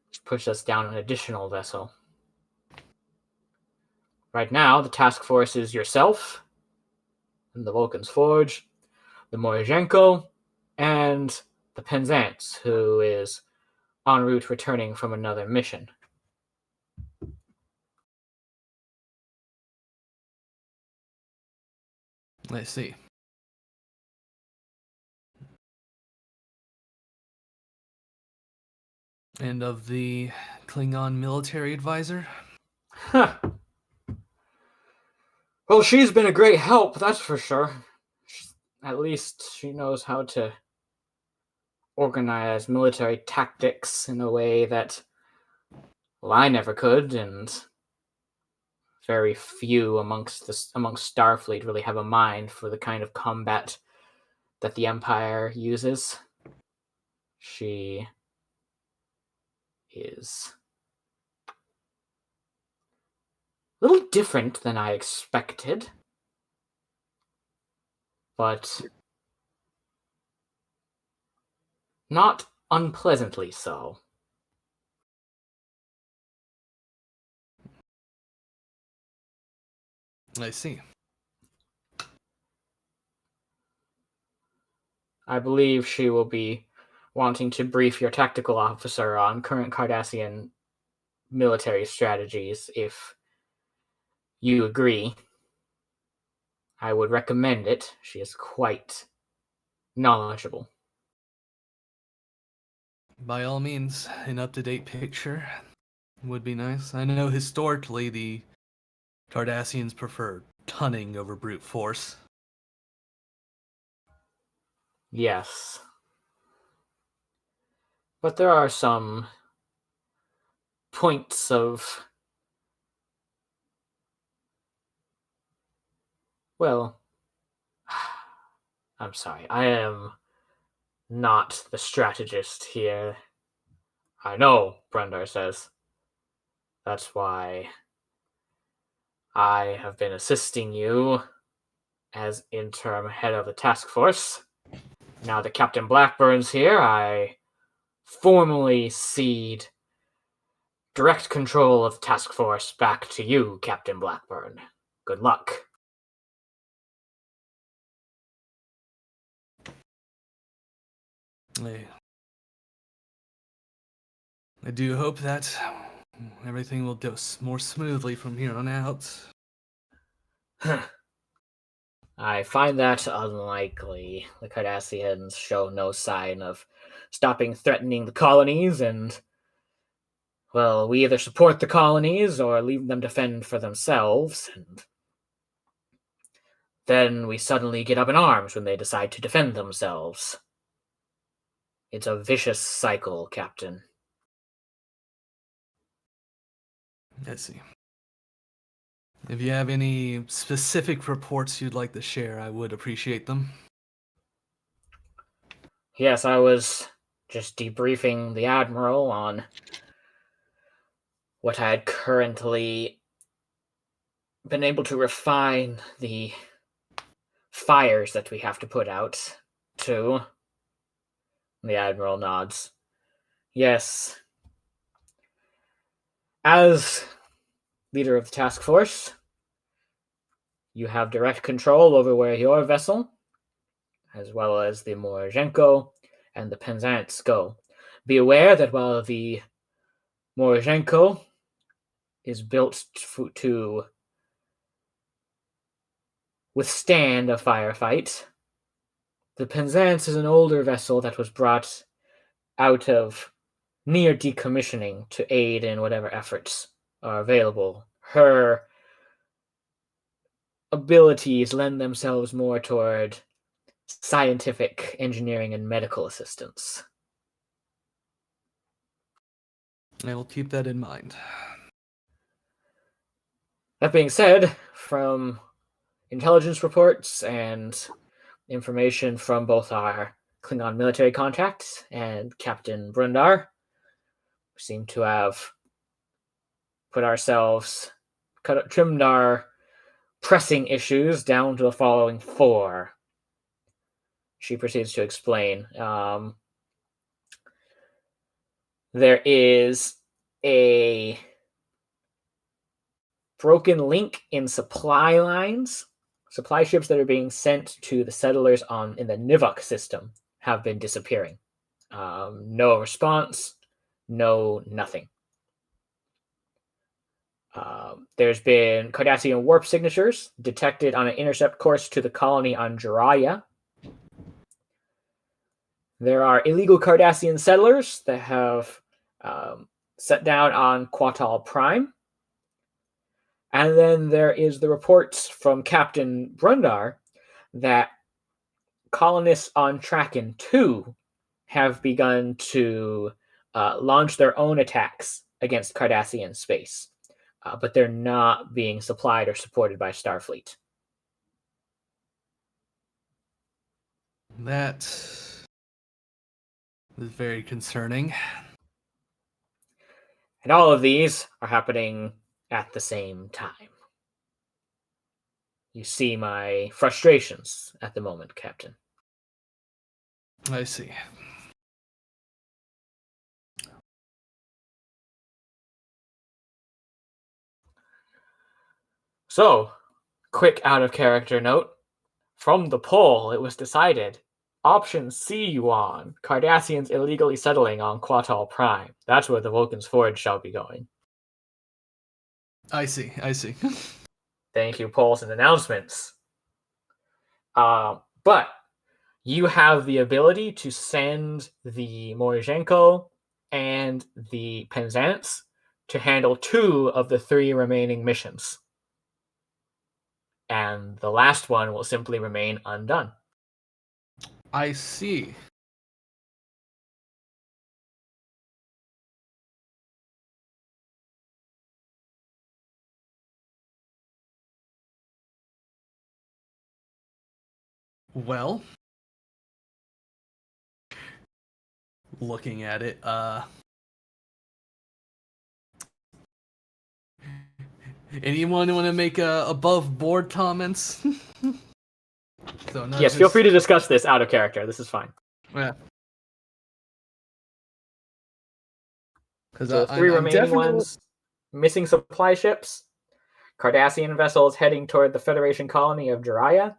Which pushed us down an additional vessel. Right now, the task force is yourself, and the Vulcan's Forge, the Morizhenko, and the Penzance, who is en route returning from another mission. I see. And of the Klingon military advisor? Huh. Well, she's been a great help, that's for sure. At least she knows how to organize military tactics in a way that, well, I never could, and very few amongst Starfleet really have a mind for the kind of combat that the Empire uses. She is a little different than I expected, but not unpleasantly so. I see. I believe she will be wanting to brief your tactical officer on current Cardassian military strategies if you agree. I would recommend it. She is quite knowledgeable. By all means, an up-to-date picture would be nice. I know historically the Cardassians prefer cunning over brute force. Yes. But there are some points of, well, I'm sorry, I am not the strategist here. I know, Brundar says. That's why I have been assisting you as interim head of the task force. Now that Captain Blackburn's here, I formally cede direct control of the task force back to you, Captain Blackburn. Good luck. I do hope that everything will go more smoothly from here on out. I find that unlikely. The Cardassians show no sign of stopping threatening the colonies, and, well, we either support the colonies or leave them to fend for themselves, and then we suddenly get up in arms when they decide to defend themselves. It's a vicious cycle, Captain. I see. If you have any specific reports you'd like to share, I would appreciate them. Yes, I was just debriefing the admiral on what I had currently been able to refine the fires that we have to put out to. The admiral nods. Yes. As leader of the task force, you have direct control over where your vessel, as well as the Morozhenko and the Penzance go. Be aware that while the Morozhenko is built to withstand a firefight, the Penzance is an older vessel that was brought out of near decommissioning to aid in whatever efforts are available. Her abilities lend themselves more toward scientific, engineering, and medical assistance. I will keep that in mind. That being said, from intelligence reports and information from both our Klingon military contacts and Captain Brundar, we seem to have trimmed our pressing issues down to the following 4. She proceeds to explain. There is a broken link in supply lines. Supply ships that are being sent to the settlers in the Nivuk system have been disappearing. No response, no nothing. There's been Cardassian warp signatures detected on an intercept course to the colony on Jiraiya. There are illegal Cardassian settlers that have set down on Quatal Prime. And then there is the reports from Captain Brundar that colonists on Traken 2 have begun to launch their own attacks against Cardassian space, but they're not being supplied or supported by Starfleet. That is very concerning. And all of these are happening at the same time. You see my frustrations at the moment, Captain. I see. So, quick out of character note. From the poll, it was decided option C, Yuan, Cardassians illegally settling on Quatal Prime. That's where the Vulcan's Forge shall be going. I see. Thank you, polls and announcements. But you have the ability to send the Morizhenko and the Penzance to handle 2 of the 3 remaining missions. And the last one will simply remain undone. I see. Well, looking at it, anyone want to make above board comments? Yes, feel free to discuss this out of character. This is fine. Yeah. Because So the 3 remaining ones, missing supply ships, Cardassian vessels heading toward the Federation colony of Jiraiya,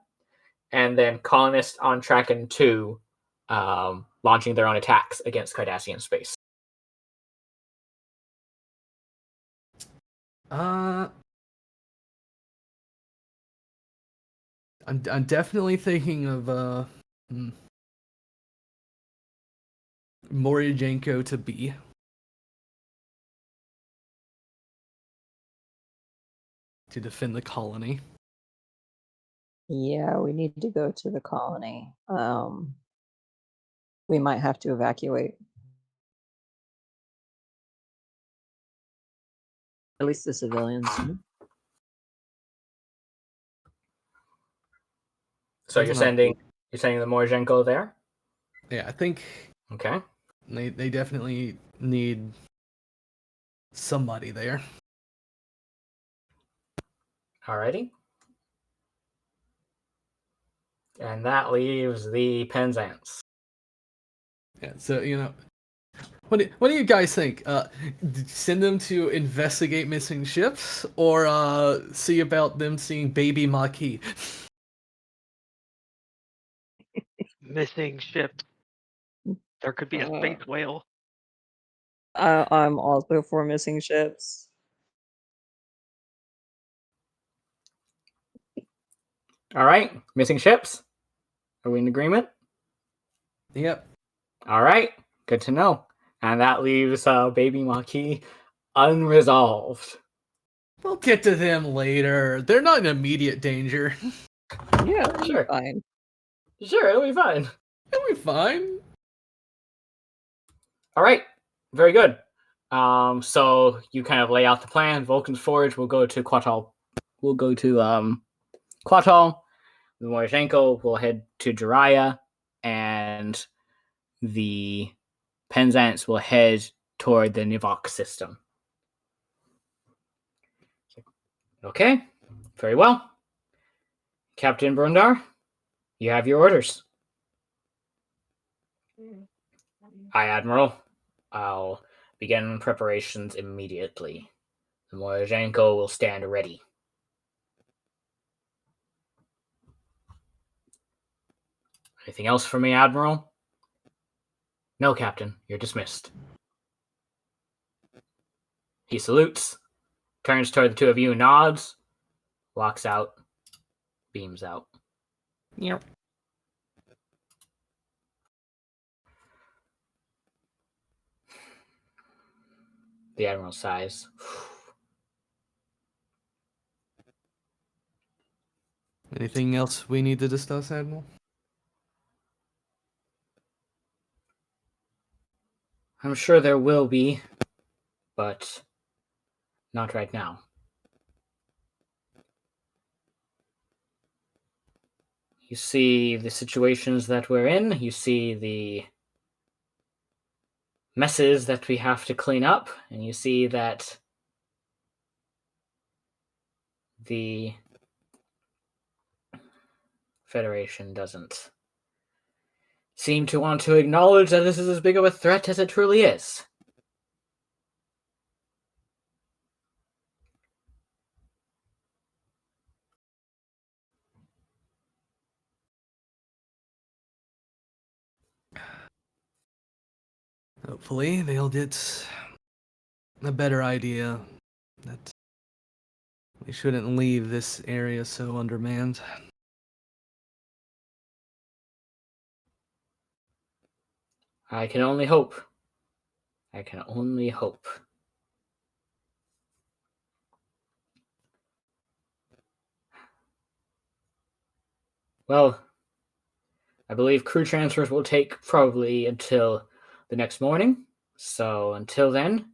and then colonists on Traken 2 launching their own attacks against Cardassian space. I'm definitely thinking of Morizhenko to B. To defend the colony. Yeah, we need to go to the colony. We might have to evacuate. At least the civilians. So you're sending the Morizhenko there? Yeah, I think Okay. they definitely need somebody there. Alrighty. And that leaves the Penzance. Yeah, so what do you guys think? Send them to investigate missing ships, or see about them seeing baby Maquis? Missing ships. There could be a space whale. I'm also for missing ships. All right, missing ships. Are we in agreement? Yep. All right, good to know. And that leaves baby Maquis unresolved. We'll get to them later. They're not in immediate danger. Yeah, it'll Sure. be fine. Sure, it'll be fine. It'll be fine. All right, very good. So you kind of lay out the plan. Vulcan's Forge will go to Quatal. We'll go to Quatal. The Morizhenko will head to Jiraiya, and the Penzance will head toward the Nivok system. Okay, very well. Captain Brundar, you have your orders. Aye, Admiral. I'll begin preparations immediately. The Morizhenko will stand ready. Anything else for me, Admiral? No, Captain. You're dismissed. He salutes, turns toward the 2 of you, nods, walks out, beams out. Yep. The admiral sighs. Anything else we need to discuss, Admiral? I'm sure there will be, but not right now. You see the situations that we're in. You see the messes that we have to clean up, and you see that the Federation doesn't seem to want to acknowledge that this is as big of a threat as it truly is. Hopefully, they'll get a better idea that we shouldn't leave this area so undermanned. I can only hope. I can only hope. Well, I believe crew transfers will take probably until the next morning. So until then,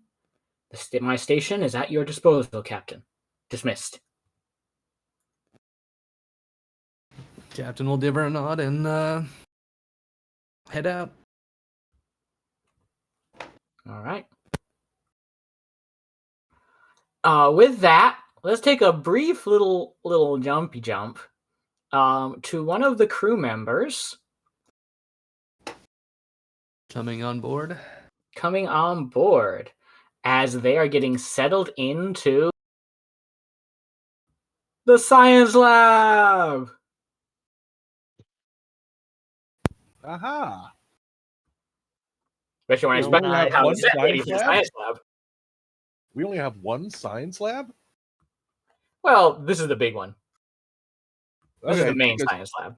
my station is at your disposal, Captain. Dismissed. Captain will give her a nod and head out. All right. With that, let's take a brief little jumpy jump to one of the crew members Coming on board. as they are getting settled into the science lab. Aha! Bet you weren't We only expecting have how one to set ladies in the science science lab. We only have one science lab? Well, this is the big one. This is Okay, the main because- science lab.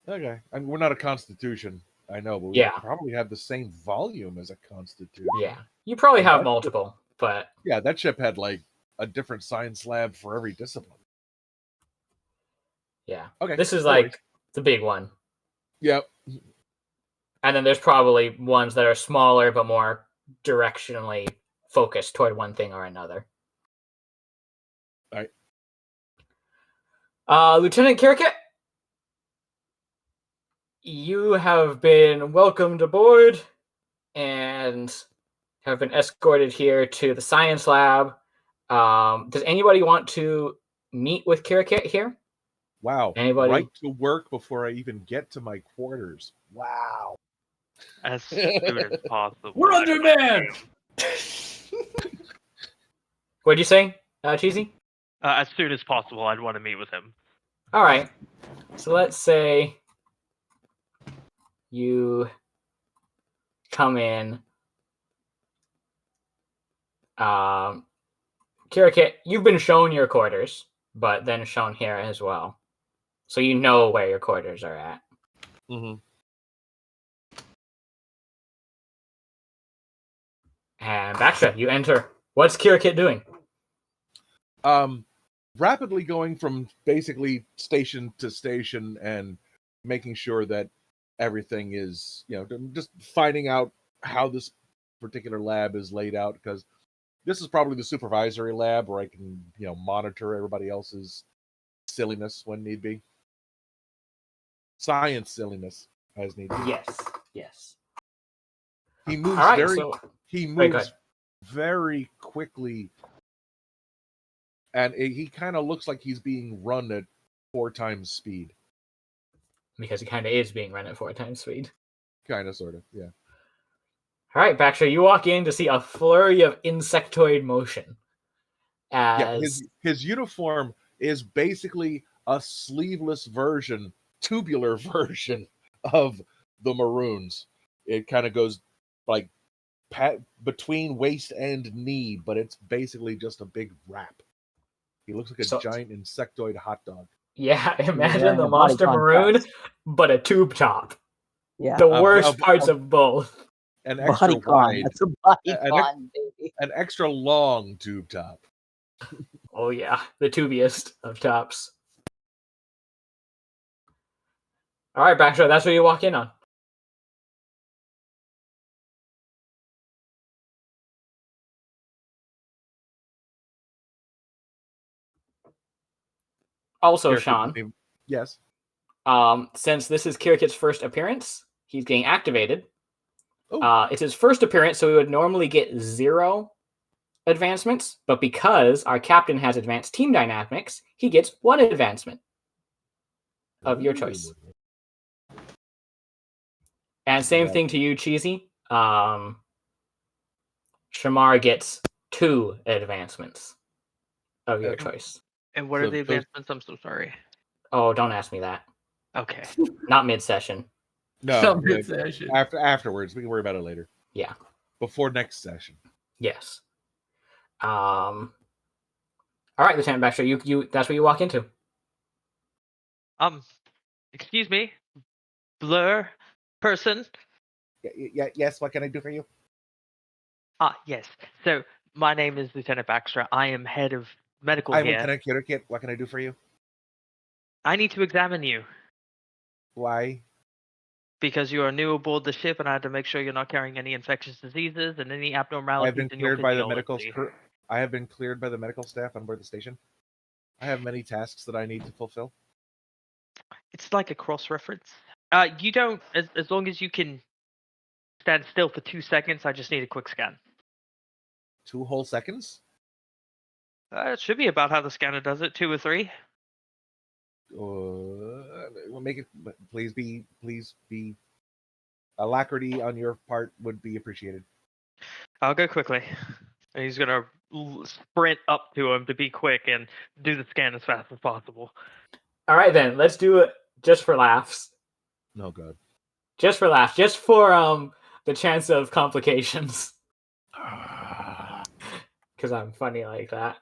Okay. I mean, we're not a constitution, I know, but we Yeah. probably have the same volume as a constitution. Yeah, you probably have That's- multiple, but Yeah, that ship had like a different science lab for every discipline. yeah. Okay. This is no like worries. the big one. Yep. And then there's probably ones that are smaller but more directionally focused toward one thing or another. All right. Lieutenant Kirkett, you have been welcomed aboard and have been escorted here to the science lab. Does anybody want to meet with Kirkett here? Wow. Anybody? Right to work before I even get to my quarters. Wow. As soon as possible. We're undermanned! What'd you say, Cheesy? As soon as possible, I'd want to meet with him. All right. So let's say you come in. Kirkett, you've been shown your quarters, but then shown here as well. So you know where your quarters are at. Mm-hmm. And Baxtra, you enter. What's Kirkett doing? Rapidly going from basically station to station and making sure that everything is, just finding out how this particular lab is laid out, because this is probably the supervisory lab where I can, monitor everybody else's silliness when need be. Science silliness as need be. Yes. He moves All right, he go moves ahead. very quickly, and he kind of looks like he's being run at 4 times speed. Because he kind of is being run at 4 times speed. Kind of, sort of, yeah. All right, Baxtra, you walk in to see a flurry of insectoid motion. Yeah, his uniform is basically a sleeveless version, tubular version of the Maroons. It kind of goes like between waist and knee, but it's basically just a big wrap. He looks like a giant insectoid hot dog. Yeah, imagine wearing the a body Monster contrast. Maroon, but a tube top. Yeah. The worst parts of both. an extra Bodycon. wide, That's a an, bodycon, baby. an extra long tube top. Oh yeah, the tubiest of tops. All right, Baxtra, that's what you walk in on. Also, Kirkit Sean, didn't even- Yes. since this is Kirkit's first appearance, he's getting activated. Oh. It's his first appearance, so we would normally get 0 advancements, but because our captain has advanced team dynamics, he gets 1 advancement of your choice. Ooh. And same Yeah. thing to you, Cheesy. Shamar gets 2 advancements of your choice. And what So are the those- advancements? I'm so sorry. Oh, don't ask me that. Okay. Not mid-session. No, Not mid-session. afterwards. We can worry about it later. Yeah. Before next session. Yes. All right, Lieutenant Baxter, you that's what you walk into. Excuse me, blur person. Yes. What can I do for you? Yes. So my name is Lieutenant Baxtra. I am head of medical I'm here. Lieutenant Kirkit. What can I do for you? I need to examine you Why? because you are new aboard the ship, and I had to make sure you're not carrying any infectious diseases and any I abnormalities have been in your cleared by the medical. physiology. I have been cleared by the medical staff on board the station. I have many tasks that I need to fulfill. It's like a cross-reference. You don't, as long as you can stand still for 2 seconds. I just need a quick scan. 2 whole seconds? It should be about how the scanner does it, 2 or 3. We'll make it. Please be. Alacrity on your part would be appreciated. I'll go quickly. And he's gonna sprint up to him to be quick and do the scan as fast as possible. All right, then let's do it just for laughs. No good. Just for laughs. Just for the chance of complications. Because I'm funny like that.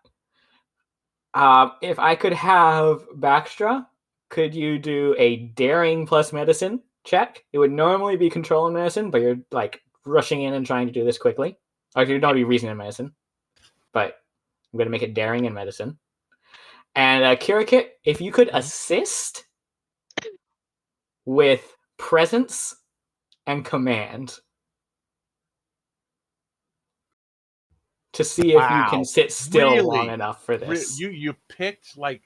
If I could have Baxtra, could you do a daring plus medicine check? It would normally be control and medicine, but you're like rushing in and trying to do this quickly. Or it would not be reason and medicine, but I'm going to make it daring and medicine. And Kirikit, if you could assist with presence and command to see if you can Wow. sit still Really? long enough for this. You picked like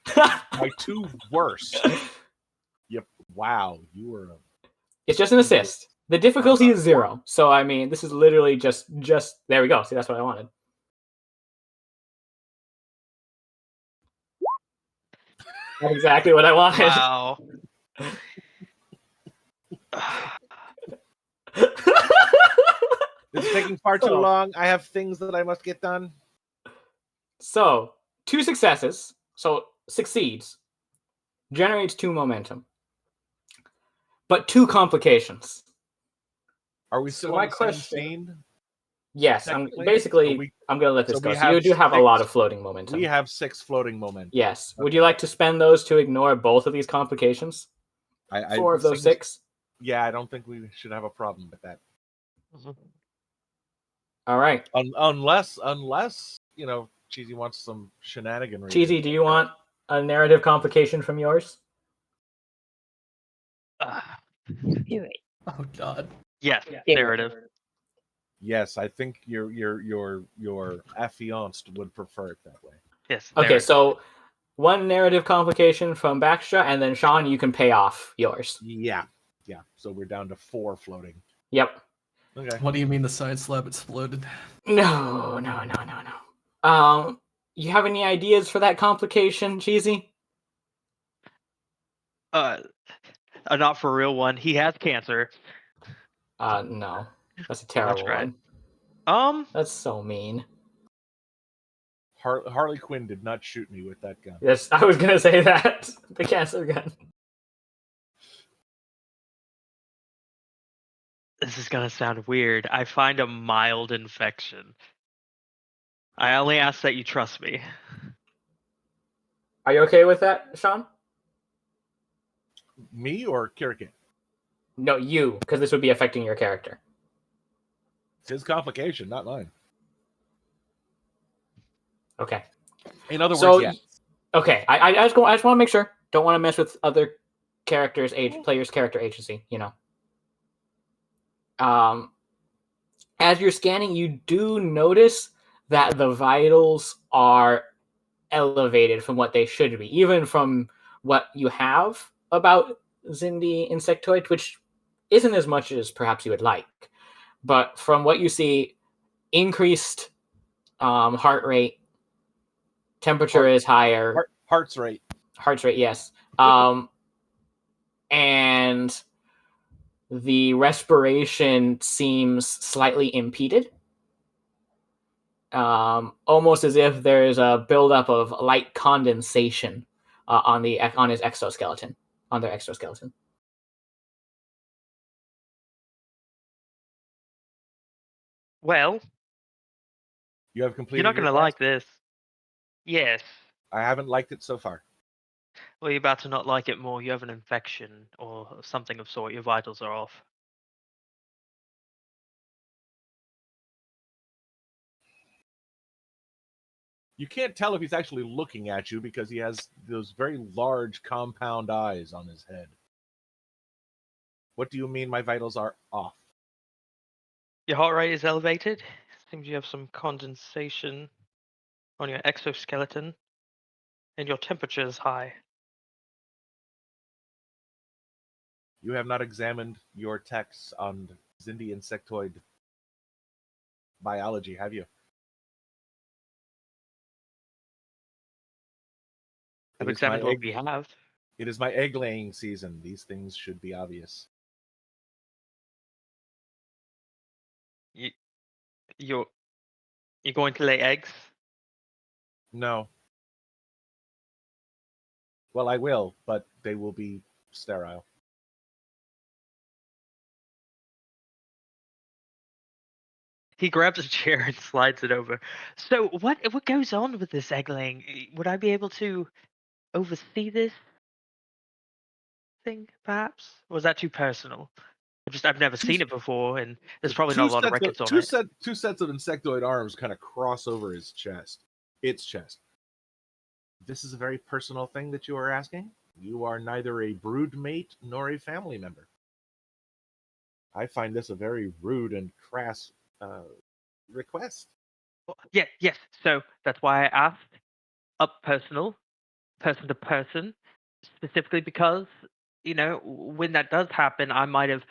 my 2 worst. Wow, you were. It's just an assist. The difficulty is 0. So I mean, this is literally just there we go. See, that's what I wanted. That's exactly what I wanted. Wow. It's taking far too long. I have things that I must get done. So 2 successes. So succeeds. Generates 2 momentum. But 2 complications. Are we So still my on the same question- scene? Yes, I'm Technically? basically. So we- I'm gonna let this so go. we So you have do have a lot 6 of floating momentum. We have 6 floating momentum. Yes. Would you like to spend those to ignore both of these complications? 4 of those 6. Yeah, I don't think we should have a problem with that. All right. Unless Cheesy wants some shenaniganry. Cheesy, do you want a narrative complication from yours? Do it. Oh God. Yes, Do it. narrative. Yes, I think your affianced would prefer it that way. Yes. Okay, narrative. so 1 narrative complication from Baxtra, and then Sean, you can pay off yours. Yeah. So we're down to 4 floating. Yep. Okay. What do you mean the science lab exploded? No. You have any ideas for that complication, Cheesy? Not for real one. He has cancer. No. That's a terrible right. one. That's so mean. Harley Quinn did not shoot me with that gun. Yes, I was gonna say that. The cancer gun. This is gonna sound weird. I find a mild infection. I only ask that you trust me. Are you okay with that, Sean? Me or Kirkin? No, you, because this would be affecting your character. It's his complication, not mine. Okay. In other So, words, yes. okay. I just want to make sure. Don't want to mess with other characters' players' character agency. As you're scanning, you do notice that the vitals are elevated from what they should be, even from what you have about Zindi insectoid, which isn't as much as perhaps you would like. But from what you see, increased heart rate, temperature is higher. Heart's rate. Heart's rate, yes. And the respiration seems slightly impeded. Almost as if there's a buildup of light condensation on his exoskeleton, on their exoskeleton. Well, You have completed you're not your going to like task? this. Yes. I haven't liked it so far. Well, you're about to not like it more. You have an infection or something of sort. Your vitals are off. You can't tell if he's actually looking at you because he has those very large compound eyes on his head. What do you mean my vitals are off? Your heart rate is elevated. Seems you have some condensation on your exoskeleton, and your temperature is high. You have not examined your texts on Zindi insectoid biology, have you? I've It is my examined what we have. It is my egg-laying season. These things should be obvious. You're going to lay eggs? No. Well, I will, but they will be sterile. He grabs a chair and slides it over. So what goes on with this egg laying? Would I be able to oversee this thing, perhaps? Or was that too personal? I've never seen it before, and there's probably not a lot of records on it. Two sets of insectoid arms kind of cross over his chest. Its chest. This is a very personal thing that you are asking. You are neither a brood mate nor a family member. I find this a very rude and crass request. Well, yeah, yes. So that's why I asked up personal, person to person, specifically because, when that does happen, I might have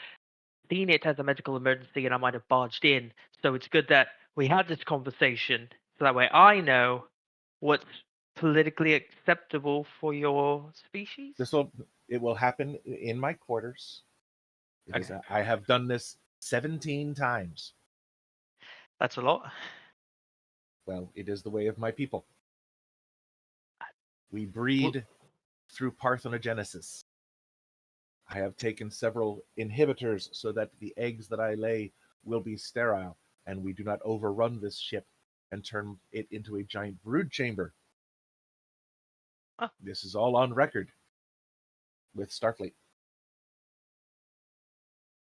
seen it as a medical emergency and I might have barged in. So it's good that we had this conversation so that way I know what's politically acceptable for your species. It will happen in my quarters. Okay. I have done this 17 times. That's a lot. Well, it is the way of my people. We breed through parthenogenesis. I have taken several inhibitors so that the eggs that I lay will be sterile, and we do not overrun this ship and turn it into a giant brood chamber. Oh. This is all on record with Starfleet.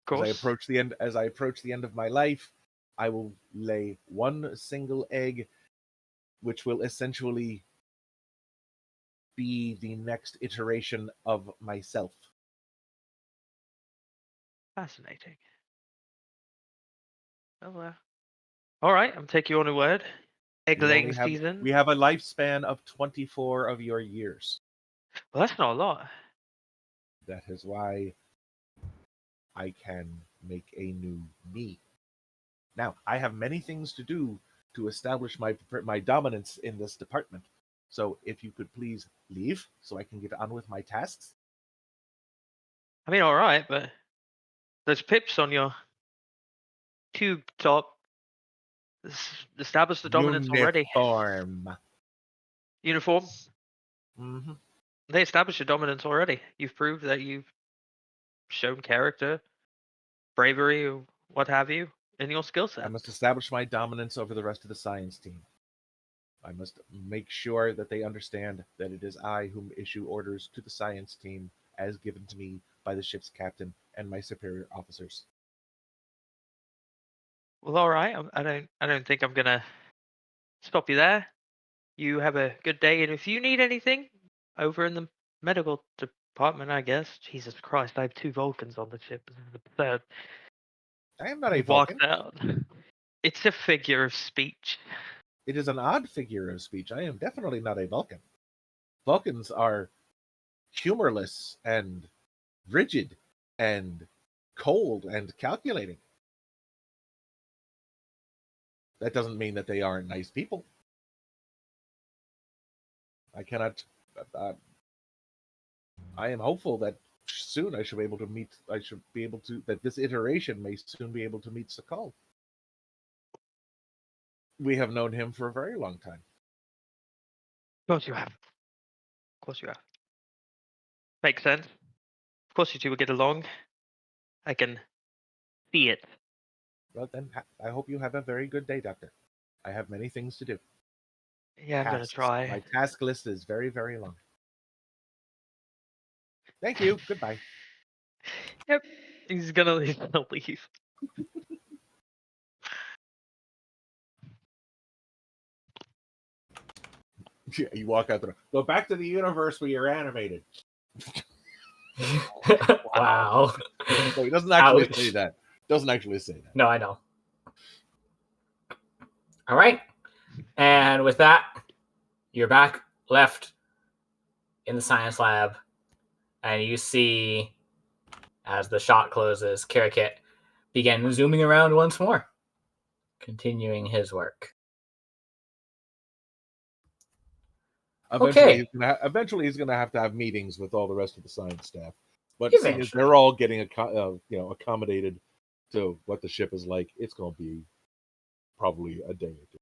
Of course. As I approach the end of my life, I will lay one single egg, which will essentially be the next iteration of myself. Fascinating. Oh, all right, I'm taking you on a word. Egg laying season. We have a lifespan of 24 of your years. Well, that's not a lot. That is why I can make a new me. Now, I have many things to do to establish my dominance in this department. So if you could please leave so I can get on with my tasks. I mean, all right, but those pips on your tube top establish the dominance already. Uniform. Mm-hmm. They established your dominance already. You've proved that you've shown character, bravery, or what have you, in your skill set. I must establish my dominance over the rest of the science team. I must make sure that they understand that it is I whom issue orders to the science team as given to me by the ship's captain and my superior officers. Well, all right. I don't think I'm gonna stop you there. You have a good day, and if you need anything over in the medical department, I guess. Jesus Christ, I have 2 Vulcans on the ship. This is absurd. I am not a He walks Vulcan. out. It's a figure of speech. It is an odd figure of speech. I am definitely not a Vulcan. Vulcans are humorless and rigid and cold and calculating. That doesn't mean that they aren't nice people. I cannot. I am hopeful that soon I should be able to meet. I should be able to. That this iteration may soon be able to meet Sakal. We have known him for a very long time. Of course you have. Of course you have. Makes sense. Of course you two will get along. I can see it. Well, then, I hope you have a very good day, Doctor. I have many things to do. Yeah, I'm gonna Tasks. try. My task list is very, very long. Thank you. Goodbye. Yep. He's gonna leave. Yeah, you walk out the door. Go back to the universe where you're animated. Wow. So he doesn't actually Ouch. say that. Doesn't actually say that. No, I know. All right. And with that, you're back left in the science lab, and you see, as the shot closes, Karakit begin zooming around once more, continuing his work. Okay. Eventually, he's gonna have to have meetings with all the rest of the science staff. But seeing as Eventually. they're all getting accommodated to what the ship is like, it's gonna be probably a day or two.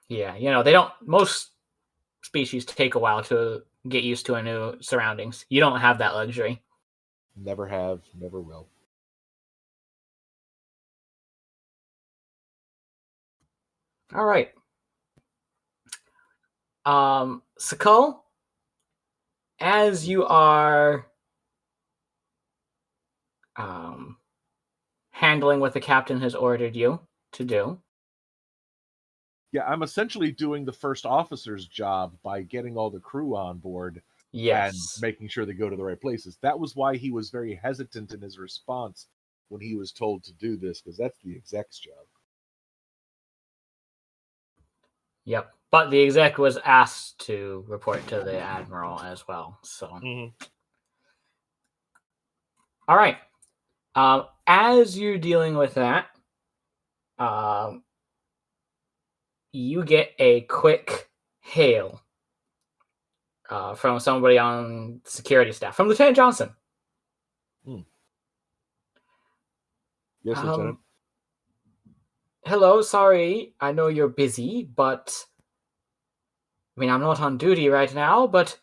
Yeah, they don't. Most species take a while to get used to a new surroundings. You don't have that luxury. Never have, never will. All right. Sakal, as you are handling what the captain has ordered you to do. Yeah, I'm essentially doing the first officer's job by getting all the crew on board and Yes. making sure they go to the right places. That was why he was very hesitant in his response when he was told to do this, because that's the exec's job. Yep. But the exec was asked to report to the admiral as well. So, all right. As you're dealing with that, you get a quick hail from somebody on security staff, from Lieutenant Johnson. Yes, Lieutenant. Hello, sorry, I know you're busy, but I mean, I'm not on duty right now, but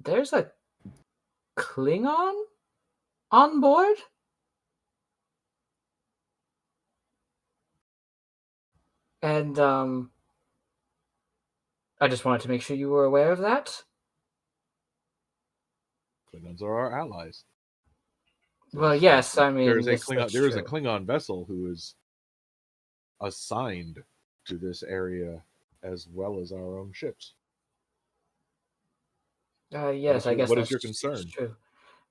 there's a Klingon on board? And I just wanted to make sure you were aware of that. Klingons are our allies. Well, yes, I mean, there is a true. Klingon vessel who is assigned to this area as well as our own ships. Yes, I guess what that's is your concern? true.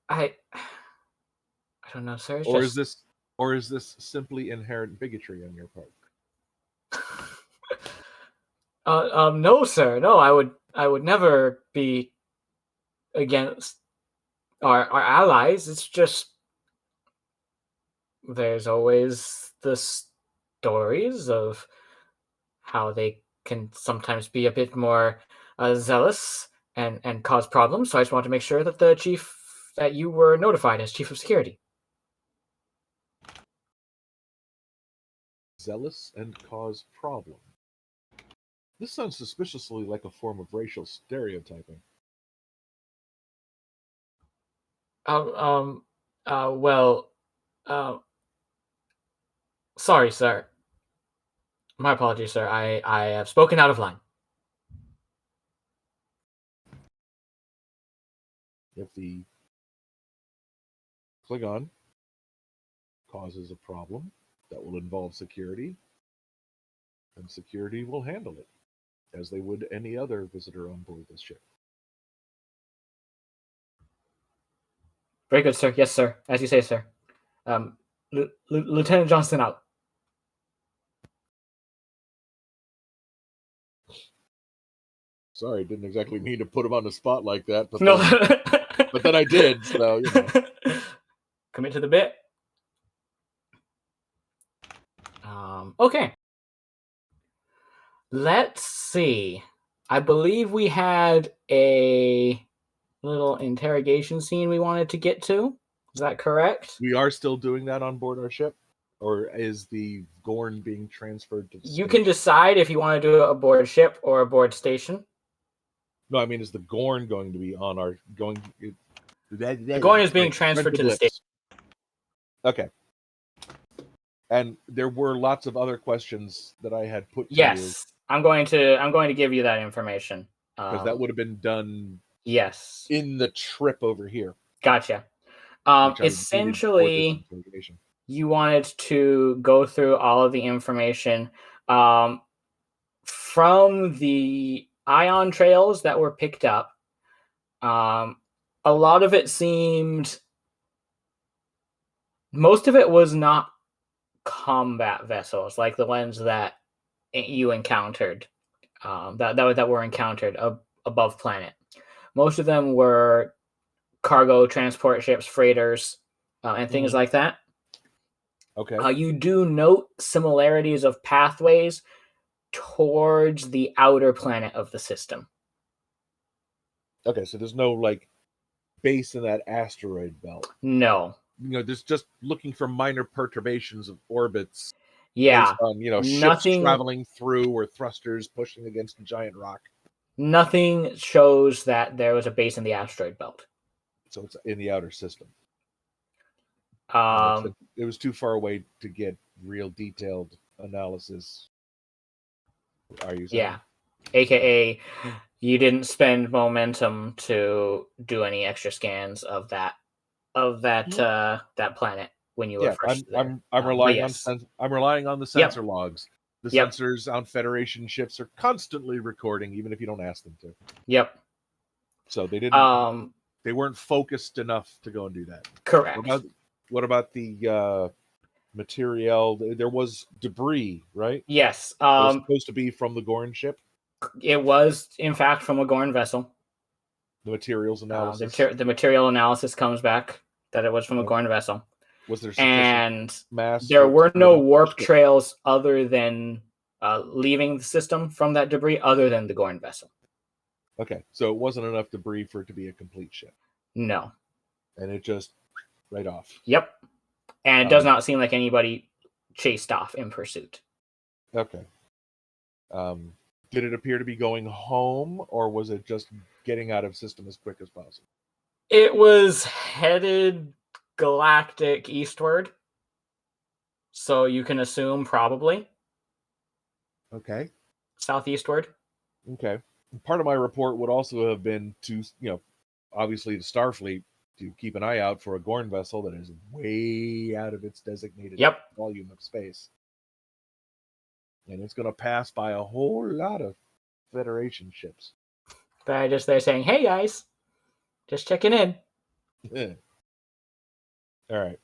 I don't know, sir. It's Or just... is this simply inherent bigotry on your part? No, sir. No, I would never be against our allies. It's just there's always the stories of how they can sometimes be a bit more zealous and cause problems. So I just want to make sure that that you were notified as chief of security. Zealous and cause problem. This sounds suspiciously like a form of racial stereotyping. Well, sorry, sir. My apologies, sir. I have spoken out of line. If the Klingon causes a problem that will involve security, and security will handle it, as they would any other visitor on board this ship. Very good, sir. Yes, sir. As you say, sir. Lieutenant Johnston out. Sorry, didn't exactly mean to put him on the spot like that, but No. but then I did, so, you know. Commit to the bit. Okay. Let's see. I believe we had a little interrogation scene we wanted to get to. Is that correct? We are still doing that on board our ship? Or is the Gorn being transferred to the You station? can decide if you want to do it aboard ship or aboard station. No, I mean, is the Gorn going to be on our... The Gorn is being transferred to the station. Okay. And there were lots of other questions that I had put to you. Yes. I'm going to give you that information. Because that would have been done yes. in the trip over here. Gotcha. which I needed for this Essentially, interrogation. you wanted to go through all of the information from the ion trails that were picked up. A lot of it seemed... Most of it was not combat vessels, like the ones that you encountered, that were encountered above planet. Most of them were cargo transport ships, freighters, and things like that. Okay. You do note similarities of pathways towards the outer planet of the system. Okay, so there's no, like, base in that asteroid belt. No. You know, there's just looking for minor perturbations of orbits. Yeah. Based on, you know, Nothing... ships traveling through or thrusters pushing against a giant rock. Nothing shows that there was a base in the asteroid belt. So it's in the outer system. It was too far away to get real detailed analysis. Are you saying? Yeah. AKA, you didn't spend momentum to do any extra scans of that planet when you were first there. I'm relying on the sensor logs. The sensors on Federation ships are constantly recording, even if you don't ask them to. Yep. So they didn't. They weren't focused enough to go and do that. Correct. What about the material? There was debris, right? Yes. It was supposed to be from the Gorn ship. It was, in fact, from a Gorn vessel. The materials analysis. The material analysis comes back that it was from a Gorn vessel. Was there sufficient mass? There were no warp trails other than leaving the system from that debris, other than the Gorn vessel. Okay, so it wasn't enough debris for it to be a complete ship. No. And it just right off. Yep. And it does not seem like anybody chased off in pursuit. Okay. Did it appear to be going home, or was it just getting out of system as quick as possible? It was headed galactic eastward. So you can assume probably. Okay. Southeastward. Okay. Part of my report would also have been to, obviously to Starfleet, to keep an eye out for a Gorn vessel that is way out of its designated volume of space. And it's going to pass by a whole lot of Federation ships. They're just there saying, hey guys, just checking in. All right.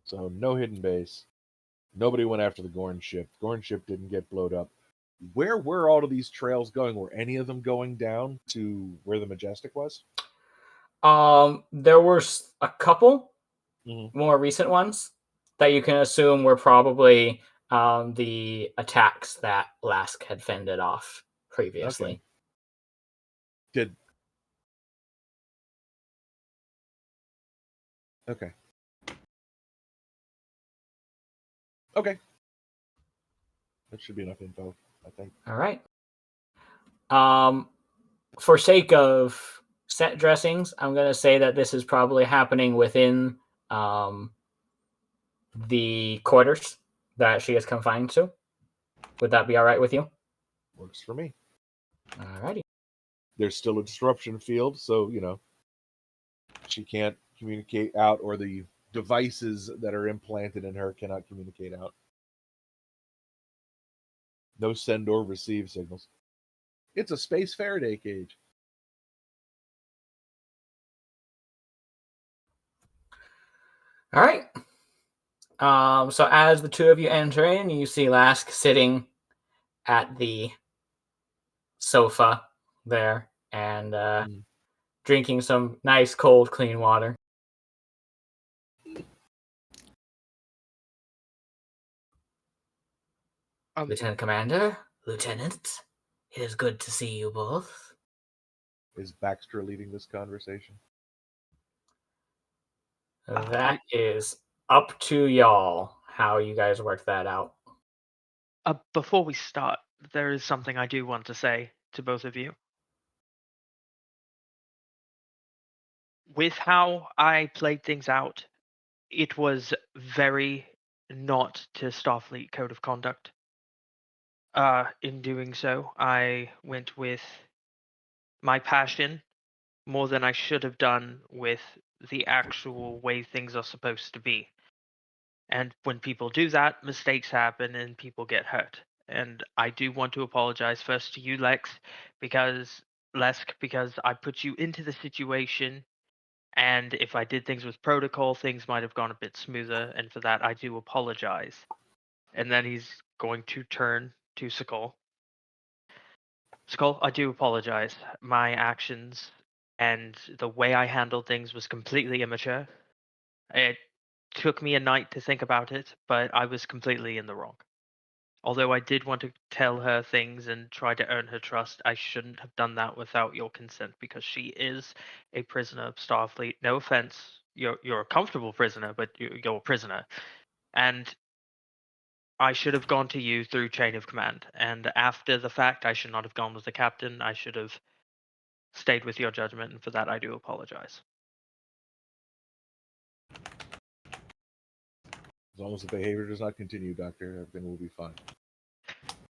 So no hidden base. Nobody went after the Gorn ship. Gorn ship didn't get blown up. Where were all of these trails going? Were any of them going down to where the Majestic was? There were a couple more recent ones that you can assume were probably the attacks that Lask had fended off previously. Okay. Okay. That should be enough info, I think. All right. For sake of set dressings, I'm going to say that this is probably happening within the quarters that she is confined to. Would that be all right with you? Works for me. All righty. There's still a disruption field, so, she can't communicate out, or the devices that are implanted in her cannot communicate out. No send or receive signals. It's a space Faraday cage. All right. So as the two of you enter in, you see Lask sitting at the sofa there and drinking some nice, cold, clean water. Lieutenant Commander, Lieutenant, it is good to see you both. Is Baxtra leading this conversation? That is up to y'all how you guys work that out. Before we start, there is something I do want to say to both of you. With how I played things out, it was very not to Starfleet Code of Conduct. In doing so, I went with my passion more than I should have done with the actual way things are supposed to be. And when people do that, mistakes happen and people get hurt. And I do want to apologize first to you, Lesk, because I put you into the situation, and if I did things with protocol, things might have gone a bit smoother, and for that I do apologize. And then he's going to turn to Skull. Skull, I do apologize. My actions and the way I handled things was completely immature. It took me a night to think about it, but I was completely in the wrong. Although I did want to tell her things and try to earn her trust, I shouldn't have done that without your consent because she is a prisoner of Starfleet. No offense, you're a comfortable prisoner, but you're a prisoner. And I should have gone to you through chain of command. And after the fact, I should not have gone with the captain. I should have stayed with your judgment, and for that I do apologize. As long as the behavior does not continue, Doctor, everything will be fine.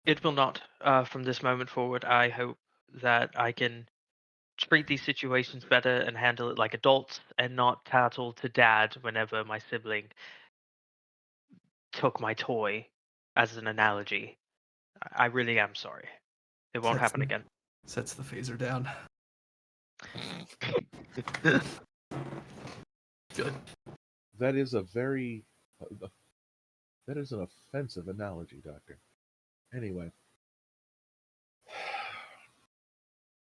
It will not. From this moment forward, I hope that I can treat these situations better and handle it like adults and not tattle to dad whenever my sibling took my toy as an analogy. I really am sorry. It won't happen again. Sets the phaser down. Good. That is a very... that is an offensive analogy, Doctor. Anyway.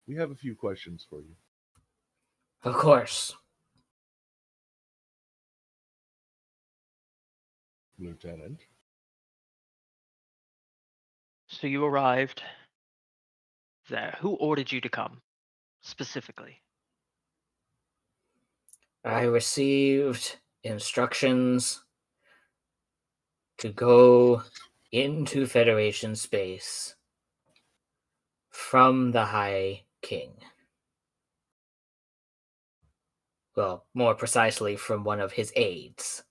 We have a few questions for you. Of course. Lieutenant. So you arrived there. Who ordered you to come, specifically? I received instructions to go into Federation space from the High King. Well, more precisely, from one of his aides.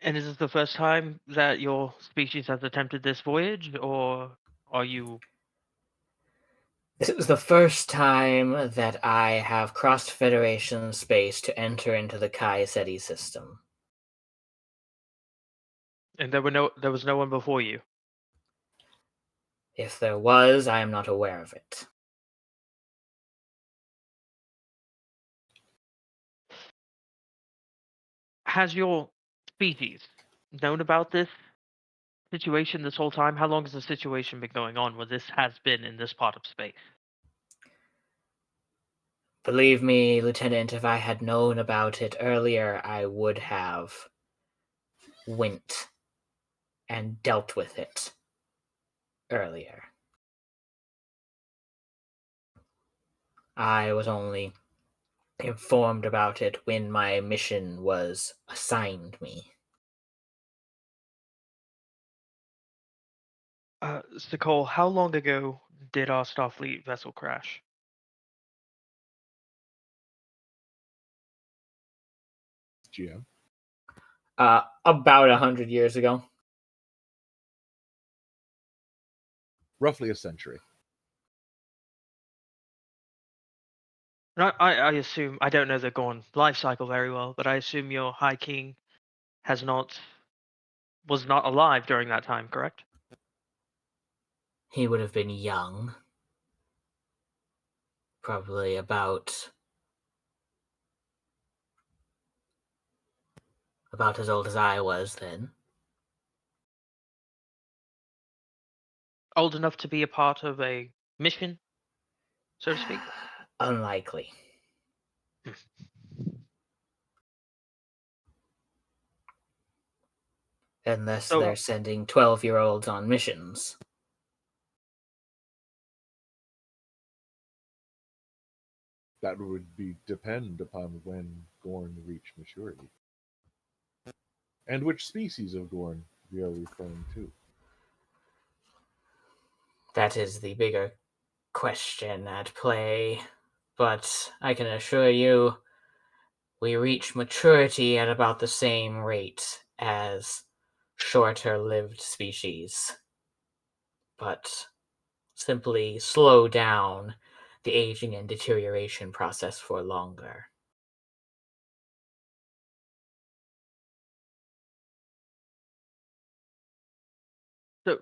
And is this the first time that your species has attempted this voyage, or are you... This is the first time that I have crossed Federation space to enter into the Kai Seti system. And there was no one before you? If there was, I am not aware of it. Has your species known about this situation this whole time? How long has the situation been going on where this has been in this part of space? Believe me, Lieutenant, if I had known about it earlier, I would have went and dealt with it earlier. I was only informed about it when my mission was assigned me. Cole, how long ago did our Starfleet vessel crash? GM. About 100 years ago. Roughly a century. I assume, I don't know the Gorn life cycle very well, but I assume your High King was not alive during that time, correct? He would have been young. Probably about as old as I was then. Old enough to be a part of a mission, so to speak? Unlikely. Unless So- they're sending 12-year-olds on missions. That would depend upon when Gorn reach maturity. And which species of Gorn we are referring to. That is the bigger question at play. But I can assure you, we reach maturity at about the same rate as shorter-lived species. But simply slow down the aging and deterioration process for longer. So,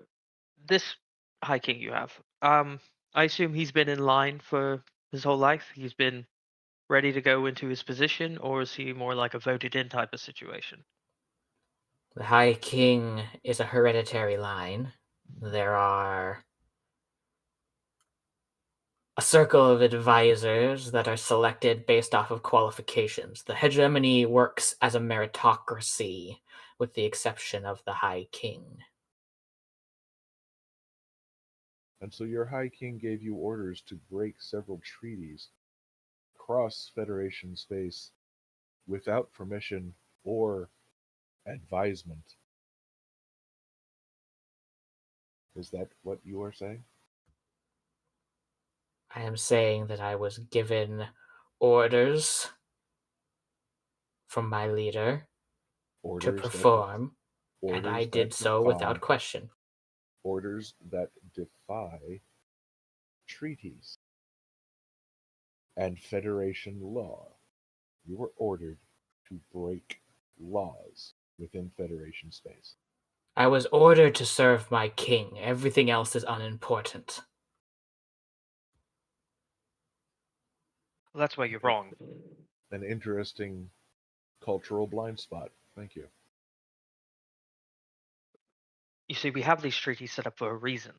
this High King you have, I assume he's been in line for his whole life? He's been ready to go into his position, or is he more like a voted in type of situation? The High King is a hereditary line. There are a circle of advisors that are selected based off of qualifications. The hegemony works as a meritocracy, with the exception of the High King. And so your High King gave you orders to break several treaties, cross Federation space, without permission or advisement. Is that what you are saying? I am saying that I was given orders from my leader to perform, and I did so without question. Orders that defy treaties and Federation law. You were ordered to break laws within Federation space. I was ordered to serve my king. Everything else is unimportant. Well, that's where you're wrong. An interesting cultural blind spot. Thank you. You see, we have these treaties set up for a reason.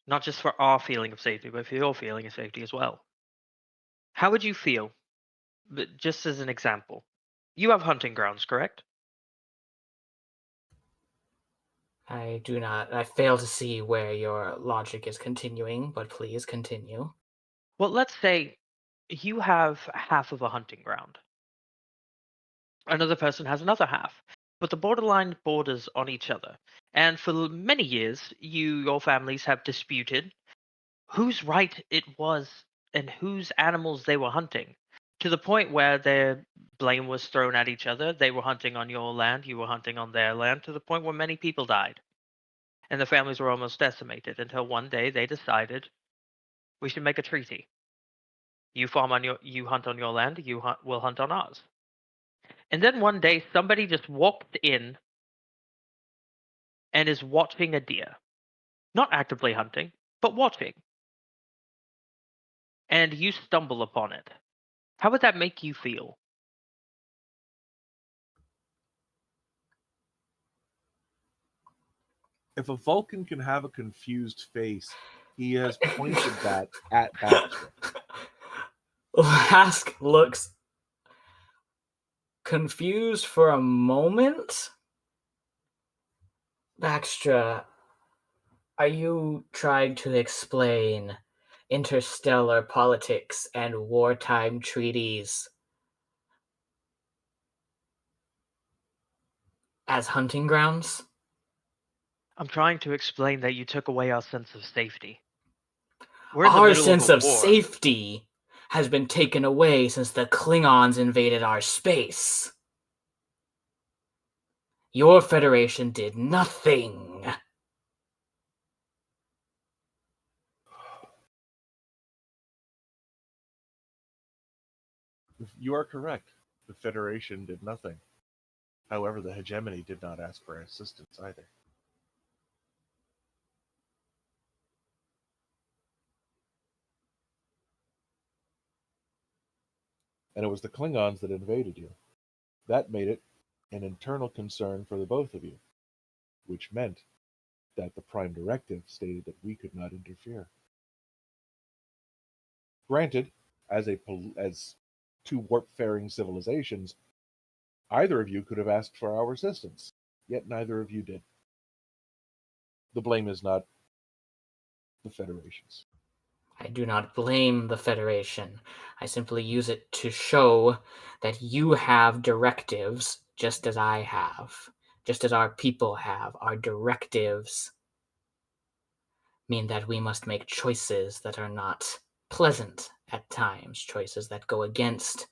Not just for our feeling of safety, but for your feeling of safety as well. How would you feel, but just as an example, you have hunting grounds, correct? I fail to see where your logic is continuing, but please continue. Well, let's say you have half of a hunting ground. Another person has another half, but the borderline borders on each other. And for many years, your families have disputed whose right it was and whose animals they were hunting, to the point where their blame was thrown at each other. They were hunting on your land, you were hunting on their land, to the point where many people died. And the families were almost decimated until one day they decided we should make a treaty. You hunt on your land, we'll hunt on ours. And then one day somebody just walked in and is watching a deer. Not actively hunting, but watching. And you stumble upon it. How would that make you feel? If a Vulcan can have a confused face, he has pointed that at Baxtra. Lask looks confused for a moment. Baxtra, are you trying to explain interstellar politics and wartime treaties as hunting grounds? I'm trying to explain that you took away our sense of safety. We're in the Our middle sense of a of war. safety has been taken away since the Klingons invaded our space. Your Federation did nothing. You are correct. The Federation did nothing. However, the hegemony did not ask for assistance either. And it was the Klingons that invaded you. That made it an internal concern for the both of you, which meant that the Prime Directive stated that we could not interfere. Granted, as two warp-faring civilizations, either of you could have asked for our assistance, yet neither of you did. The blame is not the Federation's. I do not blame the Federation. I simply use it to show that you have directives just as I have, just as our people have. Our directives mean that we must make choices that are not pleasant at times, choices that go against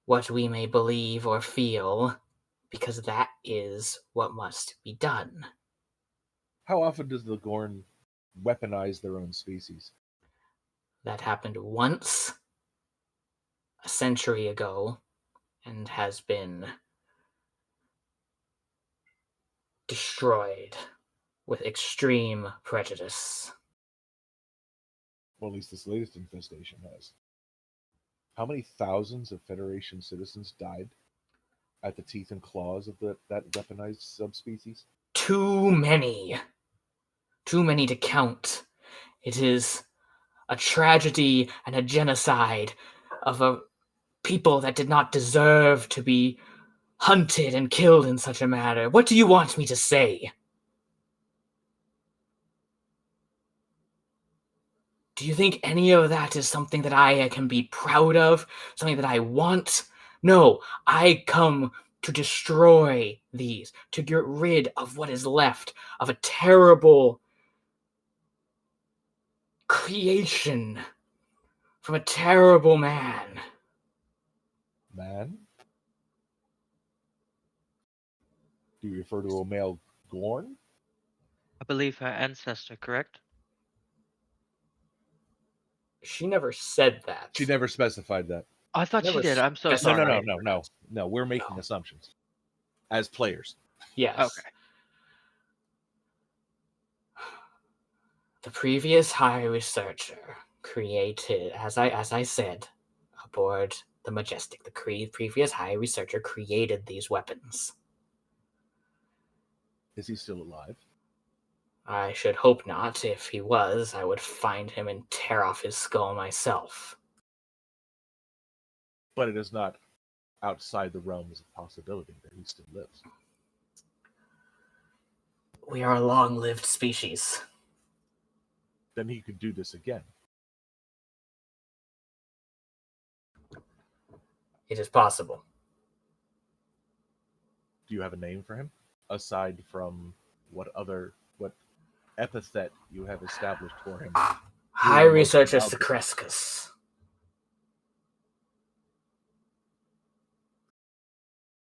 what we may believe or feel, because that is what must be done. How often does the Gorn weaponize their own species? That happened once, a century ago, and has been destroyed with extreme prejudice. Well, at least this latest infestation has. How many thousands of Federation citizens died at the teeth and claws of that weaponized subspecies? Too many. Too many to count. It is a tragedy and a genocide of a people that did not deserve to be hunted and killed in such a manner. What do you want me to say? Do you think any of that is something that I can be proud of? Something that I want? No, I come to destroy these, to get rid of what is left of a terrible creation from a terrible man. Man? Do you refer to a male Gorn? I believe her ancestor, correct? She never said that. She never specified that. I thought she Never did. I'm so No, sorry. no. We're making assumptions as players. Yes. Okay. The previous High Researcher created, as I said, aboard the Majestic, the previous High Researcher created these weapons. Is he still alive? I should hope not. If he was, I would find him and tear off his skull myself. But it is not outside the realms of possibility that he still lives. We are a long-lived species. Then he could do this again. It is possible. Do you have a name for him? Aside from what epithet you have established for him? High Researcher Secrescus.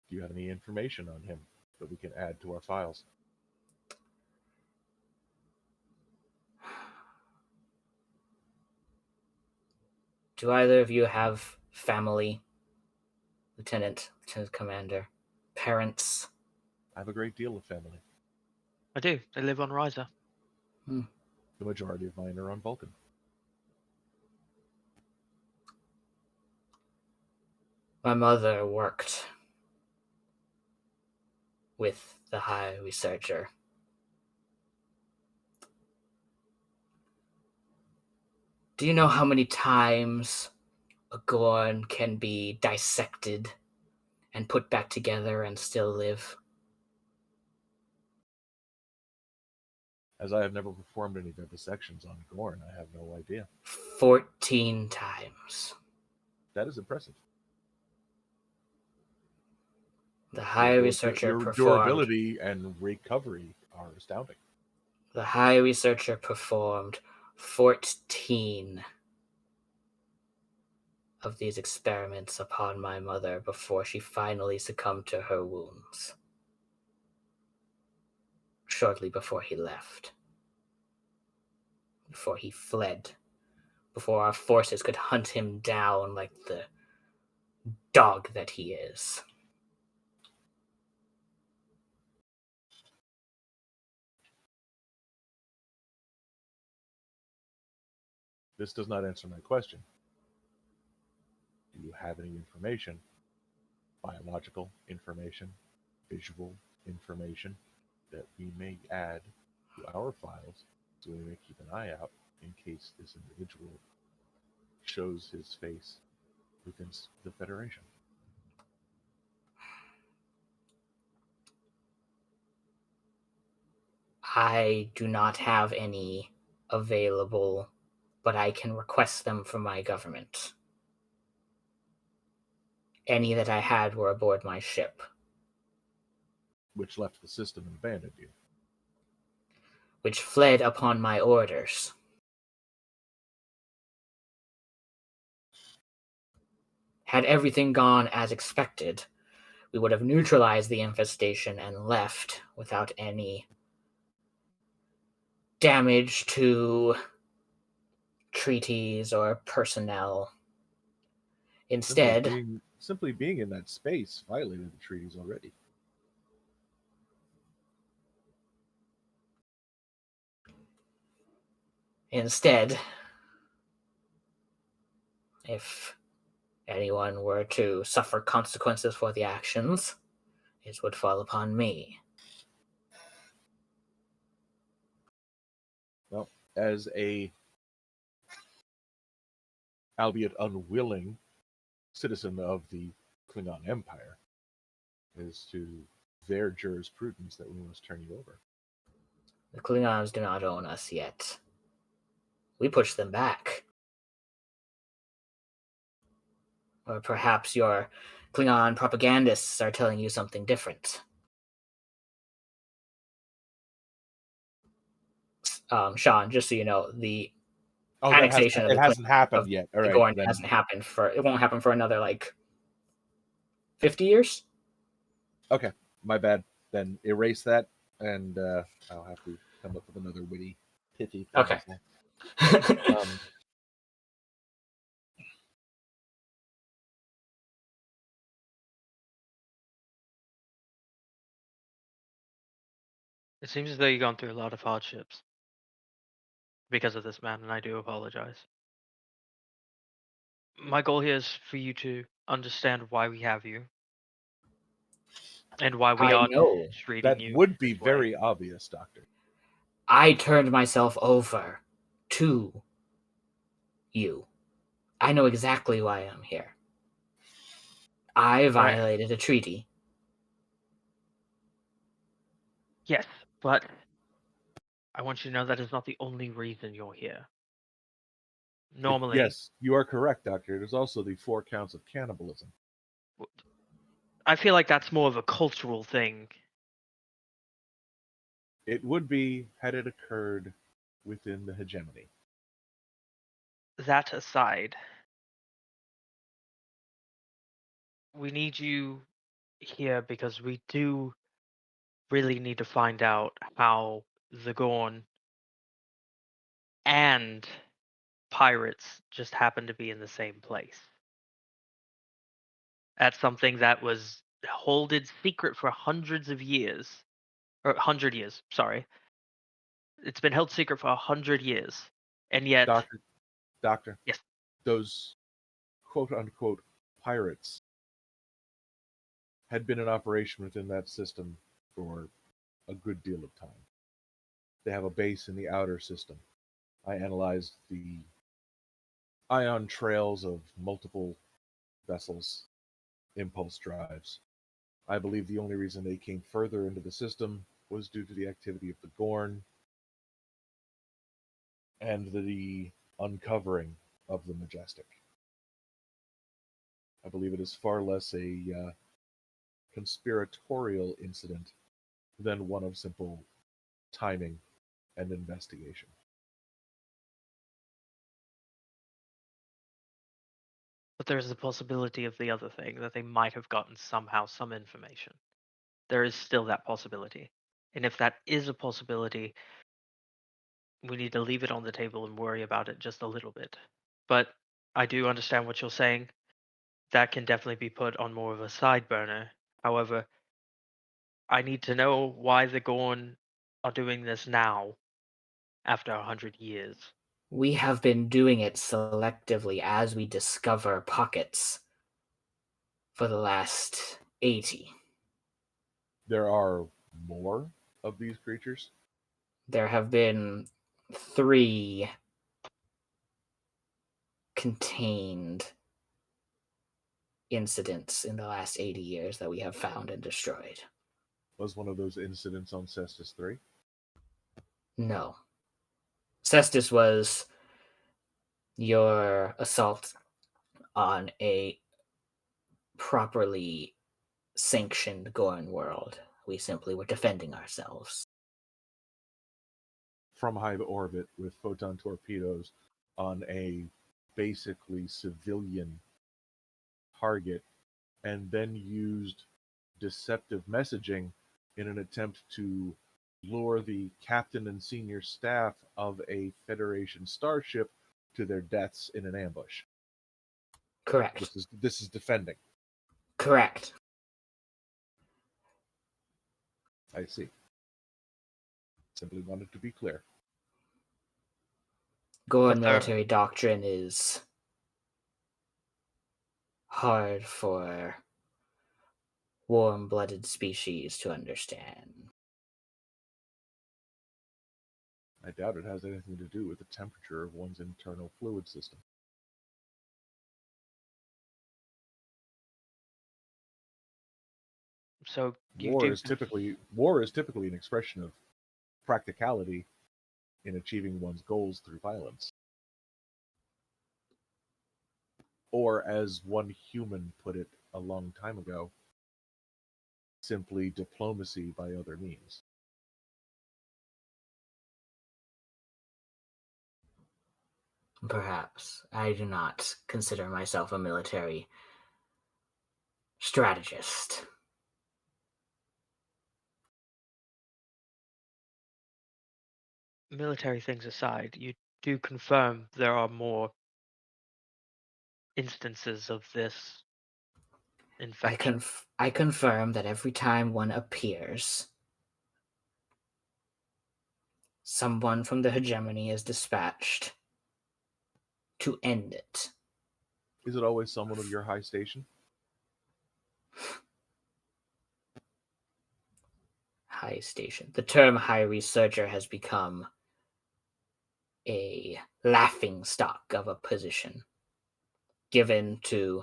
Do you have any information on him that we can add to our files? Do either of you have family? Lieutenant Commander, parents? I have a great deal of family. I do. They live on Riser. The majority of mine are on Vulcan. My mother worked with the High Researcher. Do you know how many times a Gorn can be dissected and put back together and still live? As I have never performed any vivisections on Gorn, I have no idea. 14 times. That is impressive. The High Researcher Your performed. durability and recovery are astounding. The High Researcher performed 14 of these experiments upon my mother before she finally succumbed to her wounds. Shortly before he left. Before he fled before our forces could hunt him down like the dog that he is. This does not answer my question. Do you have any information? Biological information, visual information that we may add to our files so we may keep an eye out in case this individual shows his face within the Federation? I do not have any available, but I can request them from my government. Any that I had were aboard my ship, Which left the system and abandoned you. which fled upon my orders. Had everything gone as expected, we would have neutralized the infestation and left without any damage to treaties or personnel. Instead, Simply being in that space violated the treaties already. if anyone were to suffer consequences for the actions, it would fall upon me. Well, as a albeit unwilling citizen of the Klingon Empire, it is to their jurisprudence that we must turn you over. The Klingons do not own us yet. We push them back. Or perhaps your Klingon propagandists are telling you something different. Sean, just so you know, the annexation of it the hasn't happened of yet. All the right, Gorn then, hasn't happened it won't happen for another 50 years. okay, my bad. Then erase that, and I'll have to come up with another witty, pithy thing Okay. to say. It seems as though you've gone through a lot of hardships because of this man, and I do apologize. My goal here is for you to understand why we have you and why we I are know. treating That you would be this way. very obvious, Doctor. I turned myself over to you. I know exactly why I'm here. I violated a treaty. Yes, but I want you to know that is not the only reason you're here. Normally, Yes, you are correct, Doctor. It is also the 4 counts of cannibalism. I feel like that's more of a cultural thing. It would be had it occurred within the hegemony. That aside, we need you here because we do really need to find out how the Gorn and pirates just happen to be in the same place. That's something that was holded secret for hundreds of years. Or 100 years, sorry. It's been held secret for 100 years. And yet... Doctor, Yes. Those quote-unquote pirates had been in operation within that system for a good deal of time. They have a base in the outer system. I analyzed the ion trails of multiple vessels' impulse drives. I believe the only reason they came further into the system was due to the activity of the Gorn and the uncovering of the Majestic. I believe it is far less a conspiratorial incident than one of simple timing and investigation. But there's the possibility of the other thing, that they might have gotten somehow some information. There is still that possibility. And if that is a possibility, we need to leave it on the table and worry about it just a little bit. but I do understand what you're saying. That can definitely be put on more of a side burner. However, I need to know why the Gorn are doing this now, after 100 years. We have been doing it selectively as we discover pockets for the last 80. There are more of these creatures. There have been 3 contained incidents in the last 80 years that we have found and destroyed. Was one of those incidents on Cestus 3? No. Cestus was your assault on a properly sanctioned Gorn world. We simply were defending ourselves. From high orbit with photon torpedoes on a basically civilian target, and then used deceptive messaging in an attempt to lure the captain and senior staff of a Federation starship to their deaths in an ambush. Correct. This is defending. Correct. I see. Simply wanted to be clear. Gorn But there- military doctrine is hard for warm-blooded species to understand. I doubt it has anything to do with the temperature of one's internal fluid system. So you War do is typically an expression of practicality in achieving one's goals through violence. Or, as one human put it a long time ago, simply diplomacy by other means. Perhaps. I do not consider myself a military strategist. military things aside, you do confirm there are more instances of this infection. I confirm that every time one appears, someone from the hegemony is dispatched to end it. Is it always someone of your high station? High station. The term high researcher has become a laughing stock of a position given to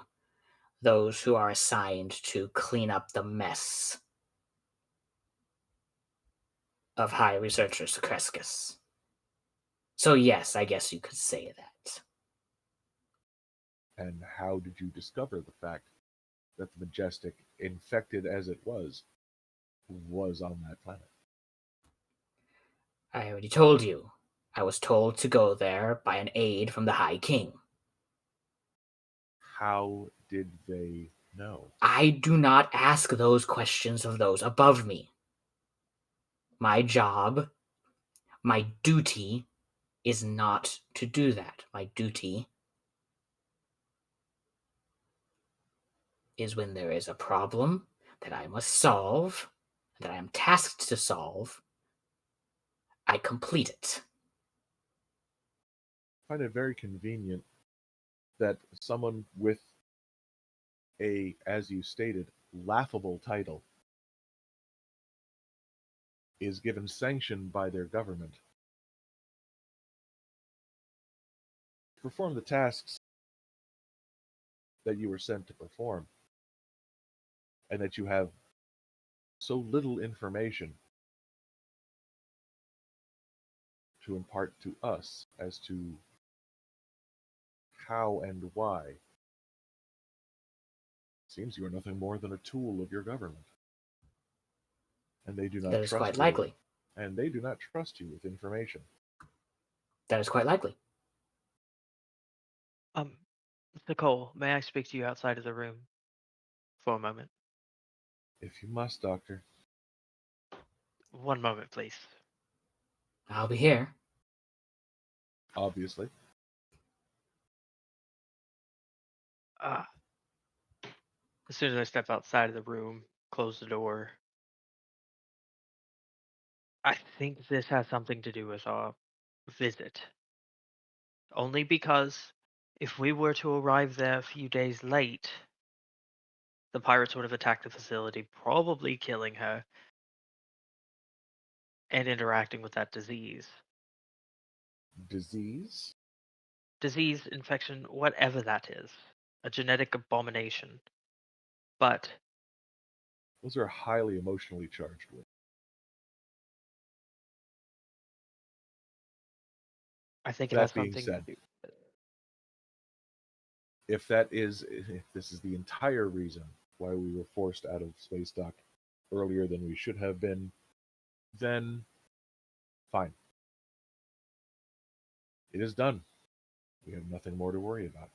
those who are assigned to clean up the mess of High Researcher Secrescus. So yes, I guess you could say that. And how did you discover the fact that the Majestic, infected as it was on that planet? I already told you. I was told to go there by an aide from the High King. How did they know? I do not ask those questions of those above me. My job, my duty, is not to do that. My duty is when there is a problem that I must solve, that I am tasked to solve, I complete it. I find it very convenient that someone with a, as you stated, laughable title is given sanction by their government to perform the tasks that you were sent to perform, and that you have so little information to impart to us as to how and why. Seems you are nothing more than a tool of your government. And they do not That is trust quite you. likely. And they do not trust you with information. That is quite likely. Nicole, may I speak to you outside of the room for a moment? If you must, Doctor. One moment, please. I'll be here. Obviously. Uh, as soon as I step outside of the room, close the door, I think this has something to do with our visit. Only because if we were to arrive there a few days late, the pirates would have attacked the facility, probably killing her and interacting with that disease. Disease? Disease, infection, whatever that is. A genetic abomination. But Those are highly emotionally charged words. I think it That has being something said, to do. if this is the entire reason why we were forced out of space dock earlier than we should have been, then fine. It is done. We have nothing more to worry about.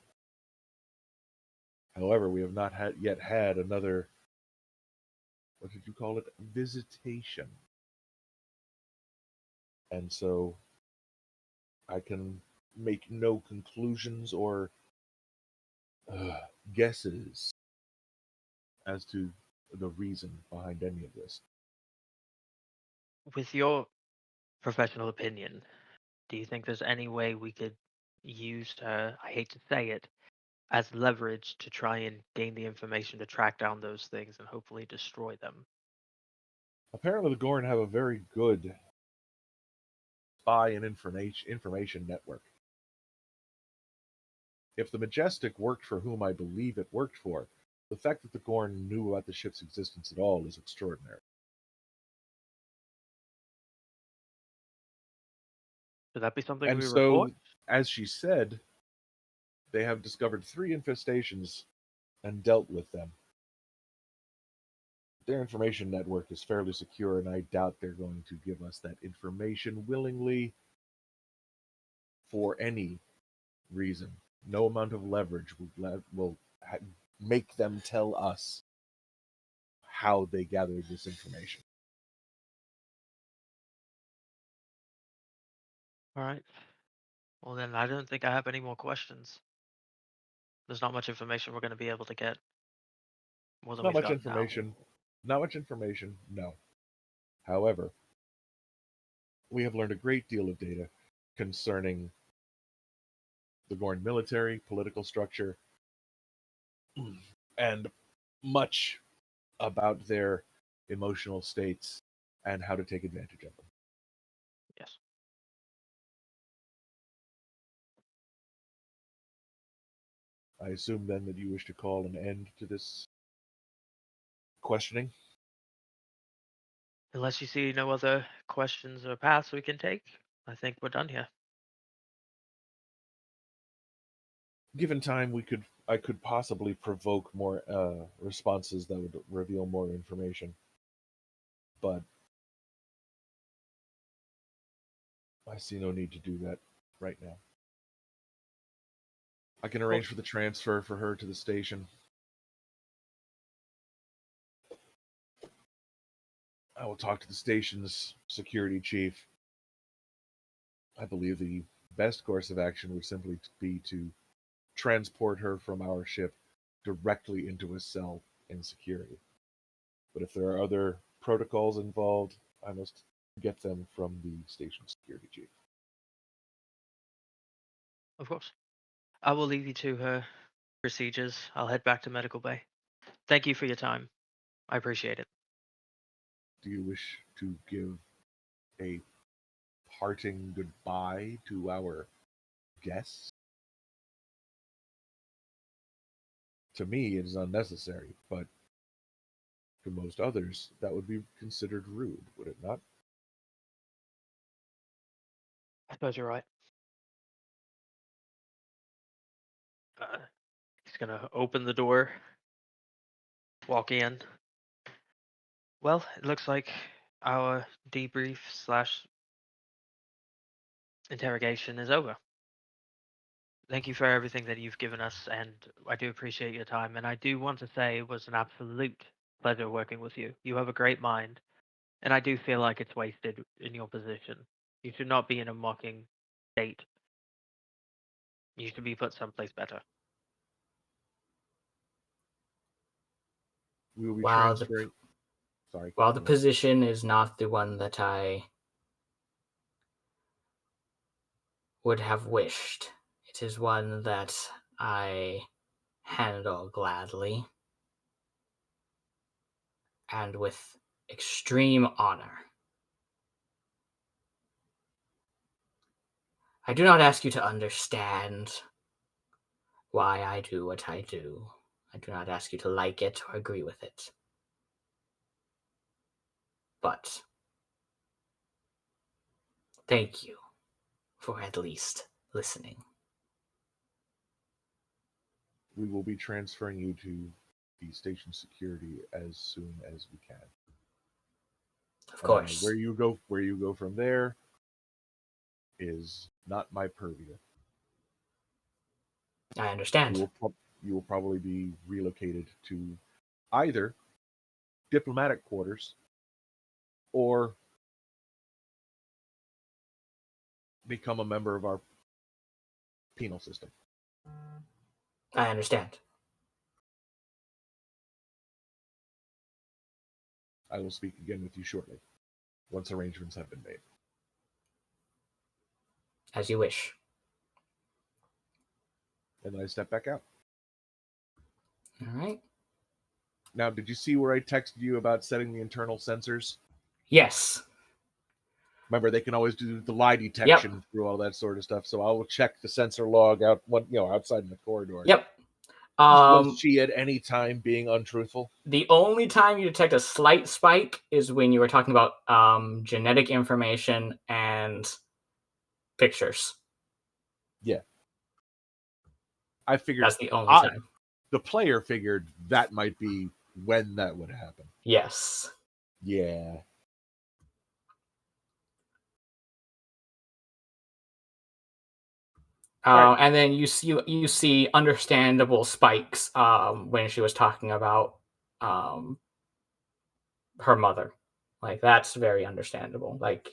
However, we have not yet had another, what did you call it? Visitation. And so I can make no conclusions or guesses as to the reason behind any of this. With your professional opinion, do you think there's any way we could use, I hate to say it, as leverage to try and gain the information to track down those things and hopefully destroy them? Apparently, the Gorn have a very good spy and information network. If the Majestic worked for whom I believe it worked for, the fact that the Gorn knew about the ship's existence at all is extraordinary. Should that be something And we so, report? as she said, they have discovered 3 infestations and dealt with them. Their information network is fairly secure, and I doubt they're going to give us that information willingly for any reason. No amount of leverage will make them tell us how they gathered this information. All right. Well, then I don't think I have any more questions. There's not much information we're going to be able to get more than Not we've much got now. information. Not much information, no. However, we have learned a great deal of data concerning the Gorn military, political structure, and much about their emotional states and how to take advantage of them. Yes. I assume then that you wish to call an end to this questioning. Unless you see no other questions or paths we can take, I think we're done here. Given time, I could possibly provoke more responses that would reveal more information, but I see no need to do that right now. I can arrange for the transfer for her to the station. I will talk to the station's security chief. I believe the best course of action would simply be to transport her from our ship directly into a cell in security. But if there are other protocols involved, I must get them from the station security chief. Of course. I will leave you to her procedures. I'll head back to Medical Bay. Thank you for your time. I appreciate it. Do you wish to give a parting goodbye to our guests? To me, it is unnecessary, but to most others, that would be considered rude, would it not? I suppose you're right. He's gonna open the door, walk in. Well, it looks like our debrief slash interrogation is over. Thank you for everything that you've given us, and I do appreciate your time. And I do want to say it was an absolute pleasure working with you. You have a great mind, and I do feel like it's wasted in your position. You should not be in a mocking state. You should be put someplace better. We will be While transferring. Sorry. While the position is not the one that I would have wished, it is one that I handle gladly and with extreme honor. I do not ask you to understand why I do what I do. I do not ask you to like it or agree with it. But thank you for at least listening. We will be transferring you to the station security as soon as we can. Of course. Where you go from there is not my purview. I understand. You will probably be relocated to either diplomatic quarters or become a member of our penal system. I understand. I will speak again with you shortly, once arrangements have been made. As you wish. And then I step back out. All right. Now, did you see where I texted you about setting the internal sensors? Yes. Remember, they can always do the lie detection through all that sort of stuff. So I will check the sensor log out, outside in the corridor. Yep. Was she at any time being untruthful? The only time you detect a slight spike is when you were talking about genetic information and pictures. Yeah. I figured that's the only time. The player figured that might be when that would happen. Yes. Yeah. Right. And then you see understandable spikes when she was talking about her mother. Like, that's very understandable. Like,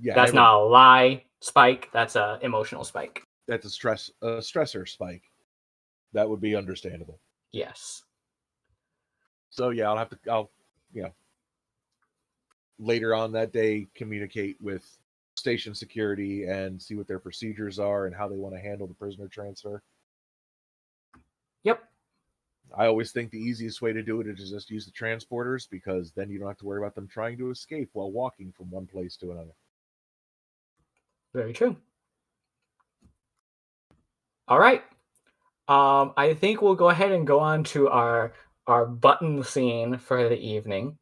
that's not a lie spike. That's a emotional spike. That's a stressor spike. That would be understandable. Yes. So yeah, I'll later on that day communicate with station security and see what their procedures are and how they want to handle the prisoner transfer. Yep. I always think the easiest way to do it is just use the transporters, because then you don't have to worry about them trying to escape while walking from one place to another. Very true. All right. I think we'll go ahead and go on to our button scene for the evening.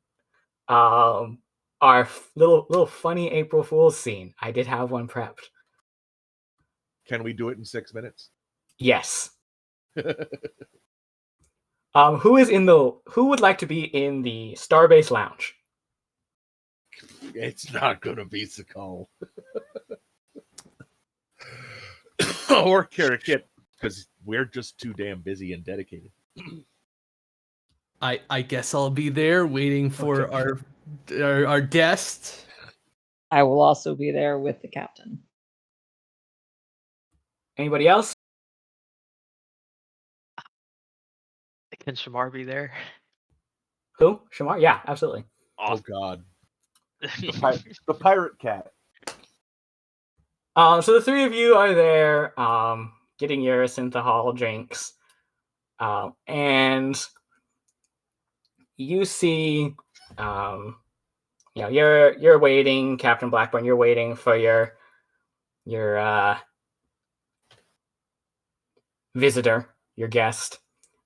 Our little funny April Fool's scene. I did have one prepped. Can we do it in 6 minutes? Yes. Who would like to be in the Starbase lounge? It's not gonna be Sakal. Or Karakit, because we're just too damn busy and dedicated. I guess I'll be there waiting for our guest. I will also be there with the captain. Anybody else? Can Shamar be there? Who? Shamar? Yeah, absolutely. Oh God. The pirate cat. So the three of you are there, getting your synthahol drinks, and you see, you're waiting, Captain Blackburn. You're waiting for your visitor, your guest.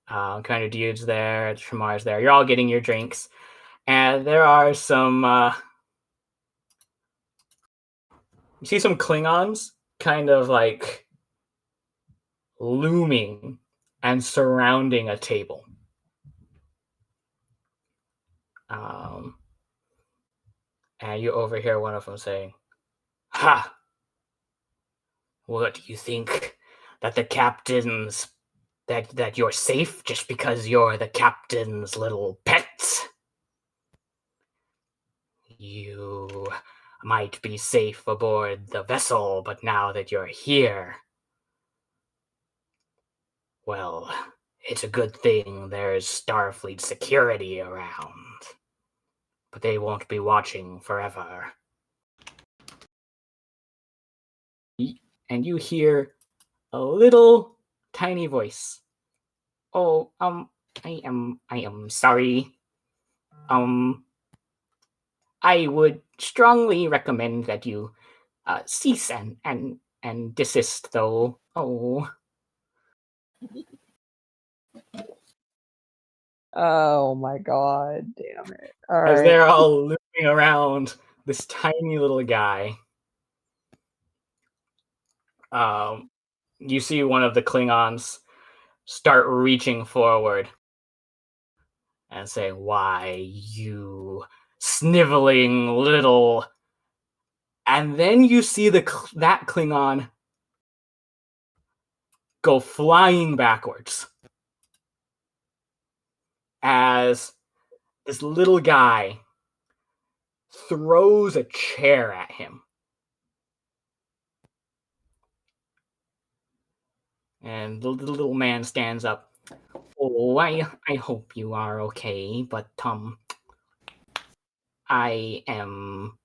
Kind of Dyood's there, Shamar's there. You're all getting your drinks, and there are some. You see some Klingons kind of like looming and surrounding a table. And you overhear one of them saying, "Ha! What, do you think that the captain's that you're safe just because you're the captain's little pets? You might be safe aboard the vessel, but now that you're here, well, It's a good thing there's Starfleet security around. But they won't be watching forever. And you hear a little tiny voice. Oh, I am sorry. I would strongly recommend that you cease and desist, though. Oh, Oh my god, damn it. All as right. they're all looping around this tiny little guy. You see one of the Klingons start reaching forward and say, "Why, you sniveling little..." And then you see that Klingon go flying backwards as this little guy throws a chair at him. And the little man stands up. Oh, I hope you are okay, but I am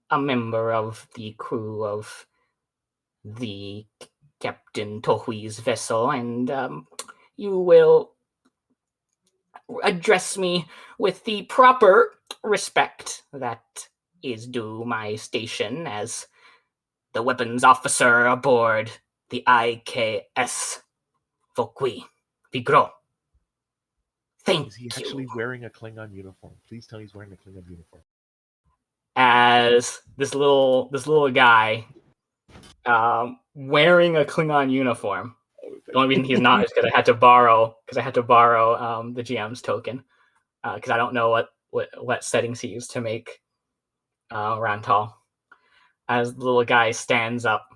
a member of the crew of the Captain Tohui's vessel, and you will address me with the proper respect that is due my station as the weapons officer aboard the IKS Vokui Vigro. Thank Is he you. actually wearing a Klingon uniform? Please tell me he's wearing a Klingon uniform. As this little guy wearing a Klingon uniform. The only reason he's not is because I had to borrow the GM's token because I don't know what settings he used to make Rantal. As the little guy stands up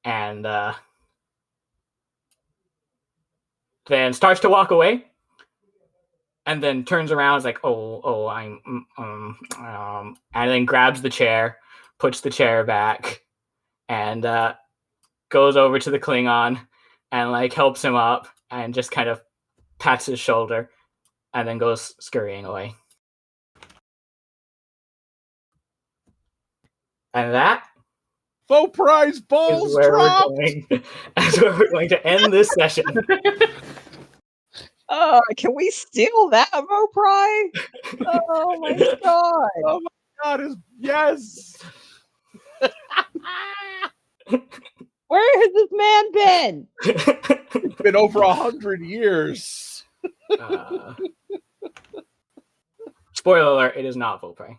and then starts to walk away, and then turns around, is like, oh, I'm and then grabs the chair, puts the chair back, and goes over to the Klingon and like helps him up and just kind of pats his shoulder, and then goes scurrying away. And that Faux prize is balls where dropped. we're going to end this session. Can we steal that, Vopry? Oh my god. Oh my god! Yes. Where has this man been? It's been over 100 years. Spoiler alert: it is not Vopry.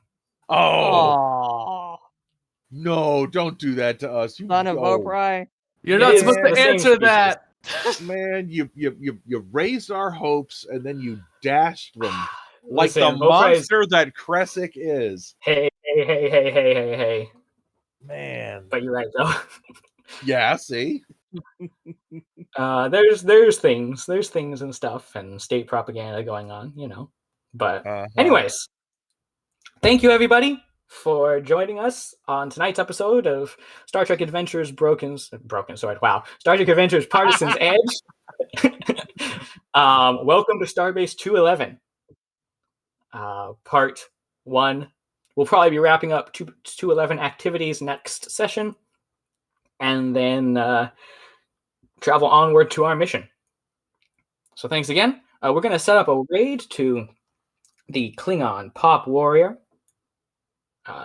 Oh Oh, no! Don't do that to us. You son of go. Vopry. You're It not is supposed the to same answer species. that. Man, you raised our hopes and then you dashed them like Listen, the Vopry is... monster that Kresic is. Hey. Man. But you're right, though. Yeah, see? There's things and stuff and state propaganda going on, you know. But anyways, thank you everybody for joining us on tonight's episode of Star Trek Adventures Broken Sword. Wow. Star Trek Adventures Partisan's Edge. Welcome to Starbase 211. Part 1. We'll probably be wrapping up 211 activities next session, and then travel onward to our mission. So thanks again. We're going to set up a raid to the Klingon Pop Warrior.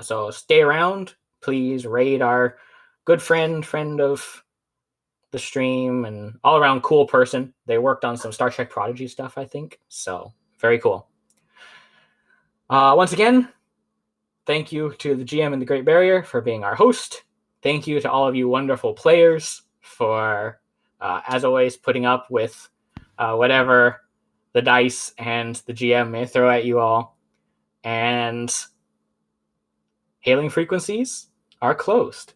So stay around. Please raid our good friend of the stream, and all around cool person. They worked on some Star Trek Prodigy stuff, I think. So very cool. Once again, thank you to the GM in the Great Barrier for being our host. Thank you to all of you wonderful players for, as always, putting up with whatever the dice and the GM may throw at you all. And hailing frequencies are closed.